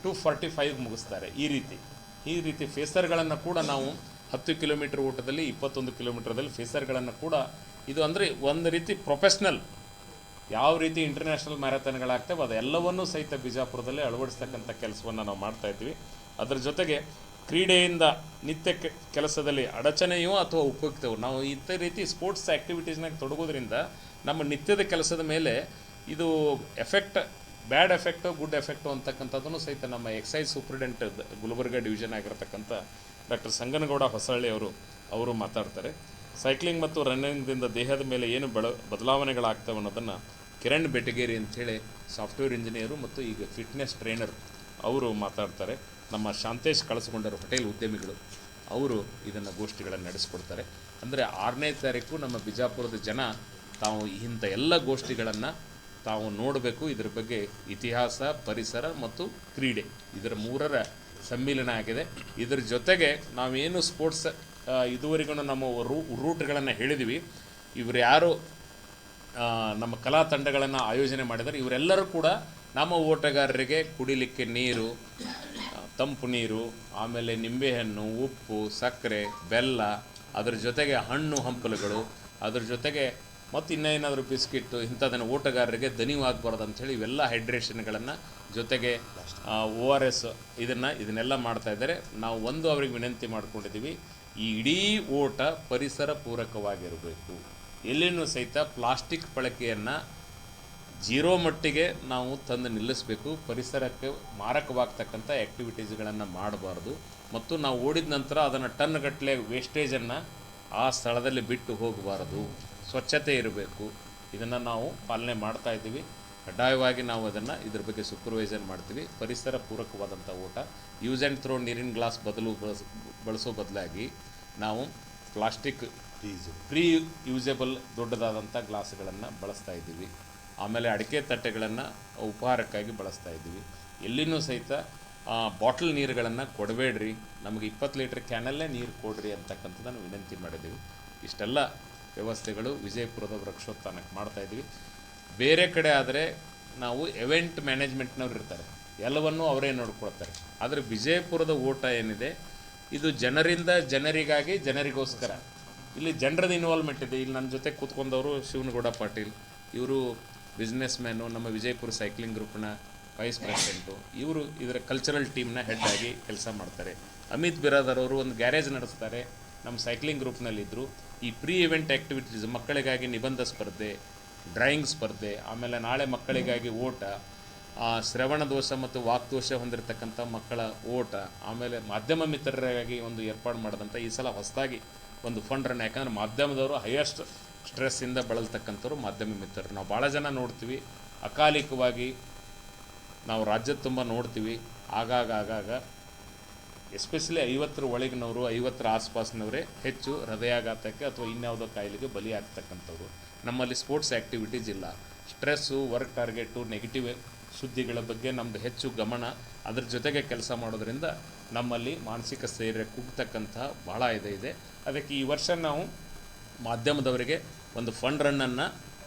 2:45 ಮುಗಿಸ್ತಾರೆ. ಈ ರೀತಿ ಫೇಸರ್ಗಳನ್ನು ಕೂಡ ನಾವು 10 ಕಿಲೋಮೀಟರ್ ಓಟದಲ್ಲಿ 21 ಕಿಲೋಮೀಟರ್ದಲ್ಲಿ ಫೇಸರ್ಗಳನ್ನು ಕೂಡ ಇದು ಅಂದರೆ ಒಂದು ರೀತಿ ಪ್ರೊಫೆಷ್ನಲ್ ಯಾವ ರೀತಿ ಇಂಟರ್ನ್ಯಾಷನಲ್ ಮ್ಯಾರಥಾನ್ಗಳಾಗ್ತವೆ ಅದೆಲ್ಲವನ್ನೂ ಸಹಿತ ಬಿಜಾಪುರದಲ್ಲಿ ಅಳವಡಿಸ್ತಕ್ಕಂಥ ಕೆಲಸವನ್ನು ನಾವು ಮಾಡ್ತಾಯಿದ್ವಿ. ಅದರ ಜೊತೆಗೆ ಕ್ರೀಡೆಯಿಂದ ನಿತ್ಯ ಕೆಲಸದಲ್ಲಿ ಅಡಚಣೆಯೋ ಅಥವಾ ಉಪಯುಕ್ತವೋ ನಾವು ಇದೇ ರೀತಿ ಸ್ಪೋರ್ಟ್ಸ್ ಆ್ಯಕ್ಟಿವಿಟೀಸ್ನಾಗ ತೊಡಗೋದ್ರಿಂದ ನಮ್ಮ ನಿತ್ಯದ ಕೆಲಸದ ಮೇಲೆ ಇದು ಬ್ಯಾಡ್ ಎಫೆಕ್ಟು ಗುಡ್ ಎಫೆಕ್ಟು ಅಂತಕ್ಕಂಥದ್ದನ್ನು ಸಹಿತ ನಮ್ಮ ಎಕ್ಸೈಸ್ ಸೂಪ್ರಿಡೆಂಟ್ ಗುಲ್ಬರ್ಗ ಡಿವಿಷನ್ ಆಗಿರತಕ್ಕಂಥ ಡಾಕ್ಟರ್ ಸಂಗನಗೌಡ ಹೊಸಳ್ಳಿ ಅವರು ಮಾತಾಡ್ತಾರೆ. ಸೈಕ್ಲಿಂಗ್ ಮತ್ತು ರನ್ನಿಂಗ್ದಿಂದ ದೇಹದ ಮೇಲೆ ಏನು ಬದಲಾವಣೆಗಳಾಗ್ತವೆ ಅನ್ನೋದನ್ನು ಕಿರಣ್ ಬೆಟಗೇರಿ ಅಂಥೇಳಿ ಸಾಫ್ಟ್ವೇರ್ ಇಂಜಿನಿಯರು ಮತ್ತು ಈಗ ಫಿಟ್ನೆಸ್ ಟ್ರೈನರ್ ಅವರು ಮಾತಾಡ್ತಾರೆ. ನಮ್ಮ ಶಾಂತೇಶ್ ಕಳಸಗೊಂಡರು ಹೋಟೆಲ್ ಉದ್ಯಮಿಗಳು ಅವರು ಇದನ್ನು ಗೋಷ್ಠಿಗಳನ್ನು ನಡೆಸ್ಕೊಡ್ತಾರೆ. ಅಂದರೆ 6ನೇ ತಾರೀಕು ನಮ್ಮ ಬಿಜಾಪುರದ ಜನ ತಾವು ಇಂಥ ಎಲ್ಲ ಗೋಷ್ಠಿಗಳನ್ನು ತಾವು ನೋಡಬೇಕು. ಇದರ ಬಗ್ಗೆ ಇತಿಹಾಸ, ಪರಿಸರ ಮತ್ತು ಕ್ರೀಡೆ ಇದರ 3ರ ಸಮ್ಮಿಲನ ಆಗಿದೆ. ಇದರ ಜೊತೆಗೆ ನಾವೇನು ಸ್ಪೋರ್ಟ್ಸ್ ಇದುವರೆಗೂ ನಮ್ಮ ರೂಟ್ಗಳನ್ನು ಹೇಳಿದ್ವಿ, ಇವರು ಯಾರು ನಮ್ಮ ಕಲಾ ತಂಡಗಳನ್ನು ಆಯೋಜನೆ ಮಾಡಿದ್ದಾರೆ ಇವರೆಲ್ಲರೂ ಕೂಡ ನಮ್ಮ ಓಟಗಾರರಿಗೆ ಕುಡಿಲಿಕ್ಕೆ ನೀರು, ತಂಪು ನೀರು, ಆಮೇಲೆ ನಿಂಬೆಹಣ್ಣು, ಉಪ್ಪು, ಸಕ್ಕರೆ, ಬೆಲ್ಲ, ಅದ್ರ ಜೊತೆಗೆ ಹಣ್ಣು ಹಂಪಲುಗಳು, ಅದ್ರ ಜೊತೆಗೆ ಮತ್ತು ಇನ್ನೇನಾದರೂ ಬಿಸ್ಕಿಟ್ಟು ಇಂಥದನ್ನು ಓಟಗಾರರಿಗೆ ದಣಿವಾಗಬಾರ್ದು ಅಂಥೇಳಿ ಇವೆಲ್ಲ ಹೈಡ್ರೇಷನ್ಗಳನ್ನು ಜೊತೆಗೆ ORS ಇದನ್ನೆಲ್ಲ ಮಾಡ್ತಾಯಿದ್ದಾರೆ. ನಾವು ಅವ್ರಿಗೆ ವಿನಂತಿ ಮಾಡ್ಕೊಂಡಿದ್ದೀವಿ, ಈ ಇಡೀ ಓಟ ಪರಿಸರ ಪೂರಕವಾಗಿರಬೇಕು. ಎಲ್ಲಿನೂ ಸಹಿತ ಪ್ಲಾಸ್ಟಿಕ್ ಬಳಕೆಯನ್ನು ಜೀರೋ ಮಟ್ಟಿಗೆ ನಾವು ತಂದು ನಿಲ್ಲಿಸಬೇಕು. ಪರಿಸರಕ್ಕೆ ಮಾರಕವಾಗ್ತಕ್ಕಂಥ ಆ್ಯಕ್ಟಿವಿಟೀಸ್ಗಳನ್ನು ಮಾಡಬಾರ್ದು. ಮತ್ತು ನಾವು ಓಡಿದ ನಂತರ ಅದನ್ನು ಟನ್ಗಟ್ಟಲೆ ವೇಸ್ಟೇಜನ್ನು ಆ ಸ್ಥಳದಲ್ಲಿ ಬಿಟ್ಟು ಹೋಗಬಾರದು. ಸ್ವಚ್ಛತೆ ಇರಬೇಕು. ಇದನ್ನು ನಾವು ಪಾಲನೆ ಮಾಡ್ತಾಯಿದ್ದೀವಿ. ಕಡ್ಡಾಯವಾಗಿ ನಾವು ಇದ್ರ ಬಗ್ಗೆ ಸೂಪರ್ವೈಸರ್ ಮಾಡ್ತೀವಿ. ಪರಿಸರ ಪೂರಕವಾದಂಥ ಓಟ, ಯೂಸ್ ಆ್ಯಂಡ್ ಥ್ರೋ ನೀರಿನ ಗ್ಲಾಸ್ ಬಳಸೋ ಬದಲಾಗಿ ನಾವು ಪ್ಲಾಸ್ಟಿಕ್ ಪ್ರೀ ಯೂಸೇಬಲ್ ದೊಡ್ಡದಾದಂಥ ಗ್ಲಾಸ್ಗಳನ್ನು ಬಳಸ್ತಾ ಇದ್ದೀವಿ. ಆಮೇಲೆ ಅಡಿಕೆ ತಟ್ಟೆಗಳನ್ನು ಉಪಹಾರಕ್ಕಾಗಿ ಬಳಸ್ತಾ ಇದ್ದೀವಿ. ಎಲ್ಲಿನೂ ಸಹಿತ ಬಾಟಲ್ ನೀರುಗಳನ್ನು ಕೊಡಬೇಡ್ರಿ, ನಮಗೆ 20 ಲೀಟ್ರ್ ಕ್ಯಾನಲ್ಲೇ ನೀರು ಕೊಡ್ರಿ ಅಂತಕ್ಕಂಥದ್ದನ್ನು ವಿನಂತಿ ಮಾಡಿದ್ದೀವಿ. ಇಷ್ಟೆಲ್ಲ ವ್ಯವಸ್ಥೆಗಳು ವಿಜಯಪುರದ ವೃಕ್ಷೋತ್ಥಾನಕ್ಕೆ ಮಾಡ್ತಾಯಿದ್ದೀವಿ. ಬೇರೆ ಕಡೆ ಆದರೆ ನಾವು ಇವೆಂಟ್ ಮ್ಯಾನೇಜ್ಮೆಂಟ್ನವ್ರು ಇರ್ತಾರೆ, ಎಲ್ಲವನ್ನೂ ಅವರೇ ನೋಡ್ಕೊಳ್ತಾರೆ. ಆದರೆ ವಿಜಯಪುರದ ಓಟ ಏನಿದೆ ಇದು ಜನರಿಂದ ಜನರಿಗಾಗಿ ಜನರಿಗೋಸ್ಕರ. ಇಲ್ಲಿ ಜನರದ ಇನ್ವಾಲ್ವ್ಮೆಂಟ್ ಇದೆ. ಇಲ್ಲಿ ನನ್ನ ಜೊತೆ ಕೂತ್ಕೊಂಡವರು ಶಿವನಗೌಡ ಪಾಟೀಲ್, ಇವರು ಬಿಸ್ನೆಸ್ ಮ್ಯಾನು, ನಮ್ಮ ವಿಜಯಪುರ ಸೈಕ್ಲಿಂಗ್ ಗ್ರೂಪ್ನ ವೈಸ್ ಪ್ರೆಸಿಡೆಂಟು, ಇವರು ಇದರ ಕಲ್ಚರಲ್ ಟೀಮ್ನ ಹೆಡ್ ಆಗಿ ಕೆಲಸ ಮಾಡ್ತಾರೆ. ಅಮಿತ್ ಬಿರಾದರ್ ಅವರು ಒಂದು ಗ್ಯಾರೇಜ್ ನಡೆಸ್ತಾರೆ, ನಮ್ಮ ಸೈಕ್ಲಿಂಗ್ ಗ್ರೂಪ್ನಲ್ಲಿದ್ದರು. ಈ ಪ್ರೀ ಇವೆಂಟ್ ಆ್ಯಕ್ಟಿವಿಟೀಸ್, ಮಕ್ಕಳಿಗಾಗಿ ನಿಬಂಧ ಸ್ಪರ್ಧೆ, ಡ್ರಾಯಿಂಗ್ ಸ್ಪರ್ಧೆ, ಆಮೇಲೆ ನಾಳೆ ಮಕ್ಕಳಿಗಾಗಿ ಓಟ, ಶ್ರವಣ ದೋಷ ಮತ್ತು ವಾಕ್ದೋಷ ಹೊಂದಿರತಕ್ಕಂಥ ಮಕ್ಕಳ ಓಟ, ಆಮೇಲೆ ಮಾಧ್ಯಮ ಮಿತ್ರರಿಗಾಗಿ ಒಂದು ಏರ್ಪಾಡು ಮಾಡಿದಂಥ ಈ ಸಲ ಹೊಸದಾಗಿ ಒಂದು ಫಂಡ್ ರನ್. ಯಾಕಂದರೆ ಮಾಧ್ಯಮದವರು ಹೈಯೆಸ್ಟ್ ಸ್ಟ್ರೆಸ್ಸಿಂದ ಬಳಲ್ತಕ್ಕಂಥವ್ರು ಮಾಧ್ಯಮ ಮಿತ್ರರು. ನಾವು ಭಾಳ ಜನ ನೋಡ್ತೀವಿ, ಅಕಾಲಿಕವಾಗಿ ನಾವು ರಾಜ್ಯದ ತುಂಬ ನೋಡ್ತೀವಿ. ಆಗಾಗ ಎಸ್ಪೆಷಲಿ 50 ಒಳಗಿನವರು, 50 ಆಸ್ಪಾಸ್ನವರೇ ಹೆಚ್ಚು ಹೃದಯಾಘಾತಕ್ಕೆ ಅಥವಾ ಇನ್ಯಾವುದೋ ಕಾಯಿಲೆಗೆ ಬಲಿಯಾಗ್ತಕ್ಕಂಥವ್ರು. ನಮ್ಮಲ್ಲಿ ಸ್ಪೋರ್ಟ್ಸ್ ಆ್ಯಕ್ಟಿವಿಟೀಸ್ ಇಲ್ಲ. ಸ್ಟ್ರೆಸ್ಸು, ವರ್ಕ್ ಟಾರ್ಗೆಟು, ನೆಗೆಟಿವ್ ಸುದ್ದಿಗಳ ಬಗ್ಗೆ ನಮ್ಮದು ಹೆಚ್ಚು ಗಮನ. ಅದ್ರ ಜೊತೆಗೆ ಕೆಲಸ ಮಾಡೋದ್ರಿಂದ ನಮ್ಮಲ್ಲಿ ಮಾನಸಿಕ ಸ್ಥೈರ್ಯ ಕುಗ್ತಕ್ಕಂಥ ಭಾಳ ಇದೆ. ಅದಕ್ಕೆ ಈ ವರ್ಷ ನಾವು ಮಾಧ್ಯಮದವರಿಗೆ ಒಂದು ಫಂಡ್ ರನ್ನನ್ನು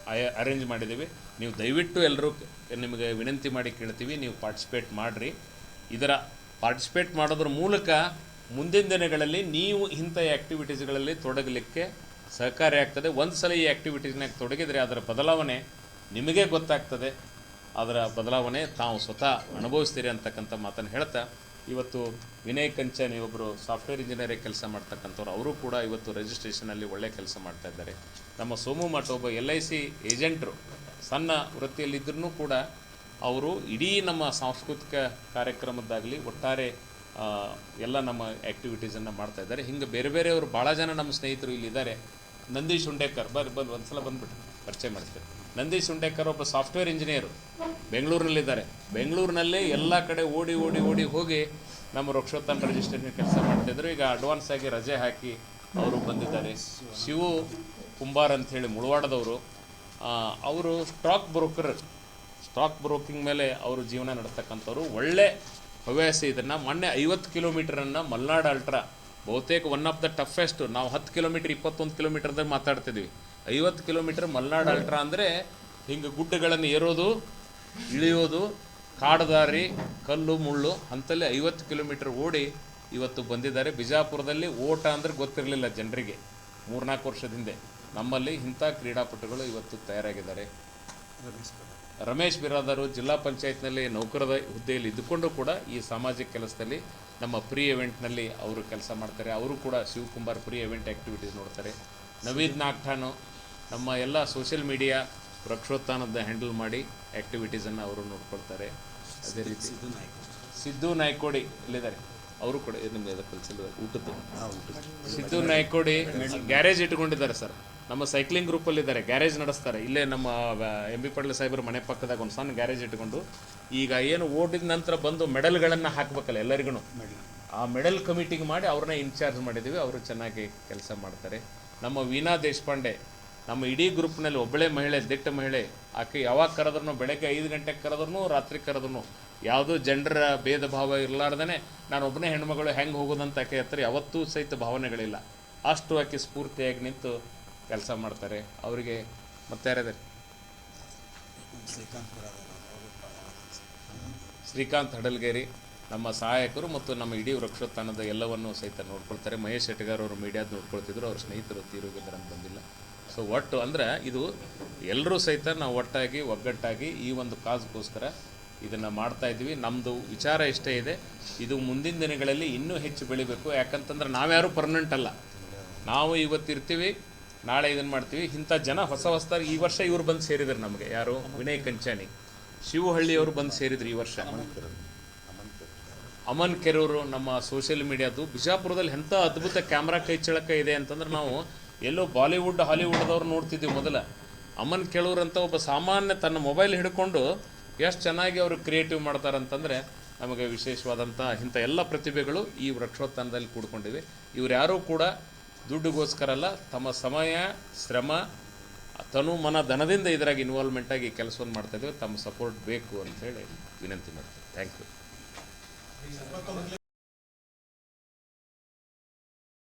ಅರೇಂಜ್ ಮಾಡಿದ್ದೀವಿ. ನೀವು ದಯವಿಟ್ಟು ಎಲ್ಲರೂ ನಿಮಗೆ ವಿನಂತಿ ಮಾಡಿ ಕೇಳ್ತೀವಿ, ನೀವು ಪಾರ್ಟಿಸಿಪೇಟ್ ಮಾಡಿರಿ. ಇದರ ಪಾರ್ಟಿಸಿಪೇಟ್ ಮಾಡೋದ್ರ ಮೂಲಕ ಮುಂದಿನ ದಿನಗಳಲ್ಲಿ ನೀವು ಇಂಥ ಆ್ಯಕ್ಟಿವಿಟೀಸ್ಗಳಲ್ಲಿ ತೊಡಗಲಿಕ್ಕೆ ಸಹಕಾರಿಯಾಗ್ತದೆ. ಒಂದು ಸಲ ಈ ಆ್ಯಕ್ಟಿವಿಟೀಸ್ನಾಗ ತೊಡಗಿದರೆ ಅದರ ಬದಲಾವಣೆ ನಿಮಗೆ ಗೊತ್ತಾಗ್ತದೆ. ಅದರ ಬದಲಾವಣೆ ತಾವು ಸ್ವತಃ ಅನುಭವಿಸ್ತೀರಿ ಅಂತಕ್ಕಂಥ ಮಾತನ್ನು ಹೇಳ್ತಾ, ಇವತ್ತು ವಿನಯ್ ಕಂಚನ್ ಒಬ್ಬರು ಸಾಫ್ಟ್ವೇರ್ ಇಂಜಿನಿಯರಿಗೆ ಕೆಲಸ ಮಾಡ್ತಕ್ಕಂಥವ್ರು, ಅವರು ಕೂಡ ಇವತ್ತು ರಿಜಿಸ್ಟ್ರೇಷನಲ್ಲಿ ಒಳ್ಳೆ ಕೆಲಸ ಮಾಡ್ತಾಯಿದ್ದಾರೆ. ನಮ್ಮ ಸೋಮು ಮಠ ಒಬ್ಬ LIC ಏಜೆಂಟ್ರು, ಸಣ್ಣ ವೃತ್ತಿಯಲ್ಲಿದ್ದರೂ ಕೂಡ ಅವರು ಇಡೀ ನಮ್ಮ ಸಾಂಸ್ಕೃತಿಕ ಕಾರ್ಯಕ್ರಮದ್ದಾಗಲಿ ಒಟ್ಟಾರೆ ಎಲ್ಲ ನಮ್ಮ ಆ್ಯಕ್ಟಿವಿಟೀಸನ್ನು ಮಾಡ್ತಾಯಿದ್ದಾರೆ. ಹಿಂಗೆ ಬೇರೆ ಬೇರೆಯವರು ಭಾಳ ಜನ ನಮ್ಮ ಸ್ನೇಹಿತರು ಇಲ್ಲಿದ್ದಾರೆ. ನಂದೀಶ್ ಹುಂಡೇಕರ್ ಒಂದು ಸಲ ಬಂದುಬಿಟ್ಟು ಪರಿಚಯ ಮಾಡಿಸ್ತಾರೆ. ನಂದೀಶ್ ಹುಂಡೇಕರ್ ಒಬ್ಬ ಸಾಫ್ಟ್ವೇರ್ ಇಂಜಿನಿಯರು, ಬೆಂಗಳೂರಿನಲ್ಲಿದ್ದಾರೆ. ಬೆಂಗಳೂರಿನಲ್ಲೇ ಎಲ್ಲ ಕಡೆ ಓಡಿ ಹೋಗಿ ನಮ್ಮ ವೃಕ್ಷೋತ್ಥಾನ ರಿಜಿಸ್ಟ್ರೇಷನ್ ಕೆಲಸ ಮಾಡ್ತಾಯಿದ್ರು. ಈಗ ಅಡ್ವಾನ್ಸ್ ಆಗಿ ರಜೆ ಹಾಕಿ ಅವರು ಬಂದಿದ್ದಾರೆ. ಶಿವು ಕುಂಬಾರ್ ಅಂಥೇಳಿ ಮುಳವಾಡದವರು, ಅವರು ಸ್ಟಾಕ್ ಬ್ರೋಕಿಂಗ್ ಮೇಲೆ ಅವರು ಜೀವನ ನಡೆಸ್ತಕ್ಕಂಥವ್ರು. ಒಳ್ಳೆ ಹವ್ಯಾಸ. ಇದನ್ನು ಮೊನ್ನೆ 50 ಕಿಲೋಮೀಟರನ್ನು ಮಲ್ನಾಡ್ ಅಲ್ಟ್ರಾ, ಬಹುತೇಕ ಒನ್ ಆಫ್ ದ ಟಫೆಸ್ಟ್. ನಾವು 10 ಕಿಲೋಮೀಟ್ರ್ 21 ಕಿಲೋಮೀಟರ್ದಾಗ ಮಾತಾಡ್ತಿದ್ವಿ. 50 ಕಿಲೋಮೀಟ್ರ್ ಮಲ್ನಾಡ್ ಅಲ್ಟ್ರಾ ಅಂದರೆ ಹಿಂಗೆ ಗುಡ್ಡಗಳನ್ನು ಏರೋದು, ಇಳಿಯೋದು, ಕಾಡುದಾರಿ, ಕಲ್ಲು ಮುಳ್ಳು ಅಂತಲ್ಲಿ 50 ಕಿಲೋಮೀಟ್ರ್ ಓಡಿ ಇವತ್ತು ಬಂದಿದ್ದಾರೆ. ಬಿಜಾಪುರದಲ್ಲಿ ಓಟ ಅಂದರೆ ಗೊತ್ತಿರಲಿಲ್ಲ ಜನರಿಗೆ 3-4 ವರ್ಷದ ಹಿಂದೆ. ನಮ್ಮಲ್ಲಿ ಇಂಥ ಕ್ರೀಡಾಪಟುಗಳು ಇವತ್ತು ತಯಾರಾಗಿದ್ದಾರೆ. ರಮೇಶ್ ಬಿರಾದರು ಜಿಲ್ಲಾ ಪಂಚಾಯತ್ನಲ್ಲಿ ನೌಕರದ ಹುದ್ದೆಯಲ್ಲಿ ಇದ್ದುಕೊಂಡು ಕೂಡ ಈ ಸಾಮಾಜಿಕ ಕೆಲಸದಲ್ಲಿ ನಮ್ಮ ಪ್ರೀ ಇವೆಂಟ್ನಲ್ಲಿ ಅವರು ಕೆಲಸ ಮಾಡ್ತಾರೆ. ಅವರು ಕೂಡ ಶಿವಕುಮಾರ್ ಪ್ರೀ ಇವೆಂಟ್ ಆ್ಯಕ್ಟಿವಿಟೀಸ್ ನೋಡ್ತಾರೆ. ನವೀದ್ ನಾಗ್ಠಾನು ನಮ್ಮ ಎಲ್ಲ ಸೋಷಿಯಲ್ ಮೀಡಿಯಾ ವೃಕ್ಷೋತ್ಥಾನದ ಹ್ಯಾಂಡಲ್ ಮಾಡಿ ಆ್ಯಕ್ಟಿವಿಟೀಸನ್ನು ಅವರು ನೋಡ್ಕೊಳ್ತಾರೆ. ಅದೇ ರೀತಿ ಸಿದ್ದು ನಾಯ್ಕೋಡಿ ಇಲ್ಲಿದ್ದಾರೆ, ಅವರು ಕೂಡ ನಿಮಗೆ ಕಲಿಸಲು ಊಟದ್ದು ಸಿದ್ದು ನಾಯ್ಕೋಡಿ ಗ್ಯಾರೇಜ್ ಇಟ್ಕೊಂಡಿದ್ದಾರೆ ಸರ್. ನಮ್ಮ ಸೈಕ್ಲಿಂಗ್ ಗ್ರೂಪಲ್ಲಿದ್ದಾರೆ, ಗ್ಯಾರೇಜ್ ನಡೆಸ್ತಾರೆ. ಇಲ್ಲೇ ನಮ್ಮ MB ಪಾಟೀಲ್ ಸಾಹೇಬರ ಮನೆ ಪಕ್ಕದಾಗ ಒಂದು ಸಣ್ಣ ಗ್ಯಾರೇಜ್ ಇಟ್ಕೊಂಡು ಈಗ ಏನು ಓಡಿದ ನಂತರ ಬಂದು ಮೆಡಲ್ಗಳನ್ನು ಹಾಕಬೇಕಲ್ಲ ಎಲ್ಲರಿಗೂ, ಆ ಮೆಡಲ್ ಕಮಿಟಿಗೆ ಮಾಡಿ ಅವ್ರನ್ನ ಇನ್ಚಾರ್ಜ್ ಮಾಡಿದ್ದೀವಿ. ಅವರು ಚೆನ್ನಾಗಿ ಕೆಲಸ ಮಾಡ್ತಾರೆ. ನಮ್ಮ ವೀಣಾ ದೇಶಪಾಂಡೆ ನಮ್ಮ ಇಡೀ ಗ್ರೂಪ್ನಲ್ಲಿ ಒಬ್ಬಳೇ ಮಹಿಳೆ, ದಿಟ್ಟ ಮಹಿಳೆ. ಆಕೆ ಯಾವಾಗ ಕರೆದ್ರೂ, ಬೆಳಗ್ಗೆ 5 ಗಂಟೆಗೆ ಕರೆದ್ರೂ, ರಾತ್ರಿ ಕರೆದ್ರೂ, ಯಾವುದೂ ಜನರ ಭೇದ ಭಾವ ಇರಲಾರ್ದೇ ನಾನು ಒಬ್ಬನೇ ಹೆಣ್ಮಗಳು ಹೆಂಗೆ ಹೋಗೋದಂತ ಆಕೆ ಹತ್ರ ಯಾವತ್ತೂ ಸಹಿತ ಭಾವನೆಗಳಿಲ್ಲ. ಅಷ್ಟು ಆಕೆ ಸ್ಫೂರ್ತಿಯಾಗಿ ನಿಂತು ಕೆಲಸ ಮಾಡ್ತಾರೆ. ಅವರಿಗೆ ಮತ್ತೆ ಯಾರಿದ್ದಾರೆ, ಶ್ರೀಕಾಂತ್ ಹಡಲ್ಗೇರಿ, ನಮ್ಮ ಸಹಾಯಕರು ಮತ್ತು ನಮ್ಮ ಇಡೀ ವೃಕ್ಷೋತ್ಥಾನದ ಎಲ್ಲವನ್ನೂ ಸಹಿತ ನೋಡ್ಕೊಳ್ತಾರೆ. ಮಹೇಶ್ ಶೆಟ್ಟಿಗಾರ್ ಅವರು ಮೀಡಿಯಾದ ನೋಡ್ಕೊಳ್ತಿದ್ರು, ಅವ್ರ ಸ್ನೇಹಿತರು ತೀರೋಗಿದ್ದಾರೆ ಅಂತ ಬಂದಿಲ್ಲ. ಸೊ ಒಟ್ಟು ಅಂದರೆ ಇದು ಎಲ್ಲರೂ ಸಹಿತ ನಾವು ಒಟ್ಟಾಗಿ ಒಗ್ಗಟ್ಟಾಗಿ ಈ ಒಂದು ಕಾಸ್ಗೋಸ್ಕರ ಇದನ್ನು ಮಾಡ್ತಾಯಿದ್ವಿ. ನಮ್ಮದು ವಿಚಾರ ಇಷ್ಟೇ ಇದೆ, ಇದು ಮುಂದಿನ ದಿನಗಳಲ್ಲಿ ಇನ್ನೂ ಹೆಚ್ಚು ಬೆಳಿಬೇಕು. ಯಾಕಂತಂದ್ರೆ ನಾವ್ಯಾರೂ ಪರ್ಮನೆಂಟ್ ಅಲ್ಲ, ನಾವು ಇವತ್ತಿರ್ತೀವಿ, ನಾಳೆ ಇದನ್ನು ಮಾಡ್ತೀವಿ. ಇಂಥ ಜನ ಹೊಸದಾಗಿ ಈ ವರ್ಷ ಇವ್ರು ಬಂದು ಸೇರಿದ್ರು ನಮಗೆ. ಯಾರು? ವಿನಯ್ ಕಂಚಾಣಿ, ಶಿವಹಳ್ಳಿಯವರು ಬಂದು ಸೇರಿದ್ರು ಈ ವರ್ಷ. ಅಮನ್ ಕೆರೂರು ನಮ್ಮ ಸೋಷಿಯಲ್ ಮೀಡಿಯಾದು ಬಿಜಾಪುರದಲ್ಲಿ ಎಂಥ ಅದ್ಭುತ ಕ್ಯಾಮ್ರಾ ಕೈ ಚಳಕ ಇದೆ ಅಂತಂದ್ರೆ ನಾವು ಎಲ್ಲೋ ಬಾಲಿವುಡ್ ಹಾಲಿವುಡ್ದವ್ರು ನೋಡ್ತಿದ್ದೀವಿ ಮೊದಲ. ಅಮನ್ ಕೆರೂರು ಅಂತ ಒಬ್ಬ ಸಾಮಾನ್ಯ ತನ್ನ ಮೊಬೈಲ್ ಹಿಡ್ಕೊಂಡು ಎಷ್ಟು ಚೆನ್ನಾಗಿ ಅವರು ಕ್ರಿಯೇಟಿವ್ ಮಾಡ್ತಾರಂತಂದರೆ ನಮಗೆ ವಿಶೇಷವಾದಂಥ ಇಂಥ ಎಲ್ಲ ಪ್ರತಿಭೆಗಳು ಈ ವೃಕ್ಷೋತ್ಥಾನದಲ್ಲಿ ಕೂಡ್ಕೊಂಡಿವೆ. ಇವ್ರು ಯಾರೂ ಕೂಡ ದುಡ್ಡಿಗೋಸ್ಕರ ಅಲ್ಲ, ತಮ್ಮ ಸಮಯ, ಶ್ರಮ, ತನು ಮನ ಧನದಿಂದ ಇದರಾಗಿ ಇನ್ವಾಲ್ವ್ಮೆಂಟಾಗಿ ಕೆಲಸವನ್ನು ಮಾಡ್ತಾಯಿದ್ದೇವೆ. ತಮ್ಮ ಸಪೋರ್ಟ್ ಬೇಕು ಅಂಥೇಳಿ ವಿನಂತಿ ಮಾಡ್ತೀನಿ. Thank you.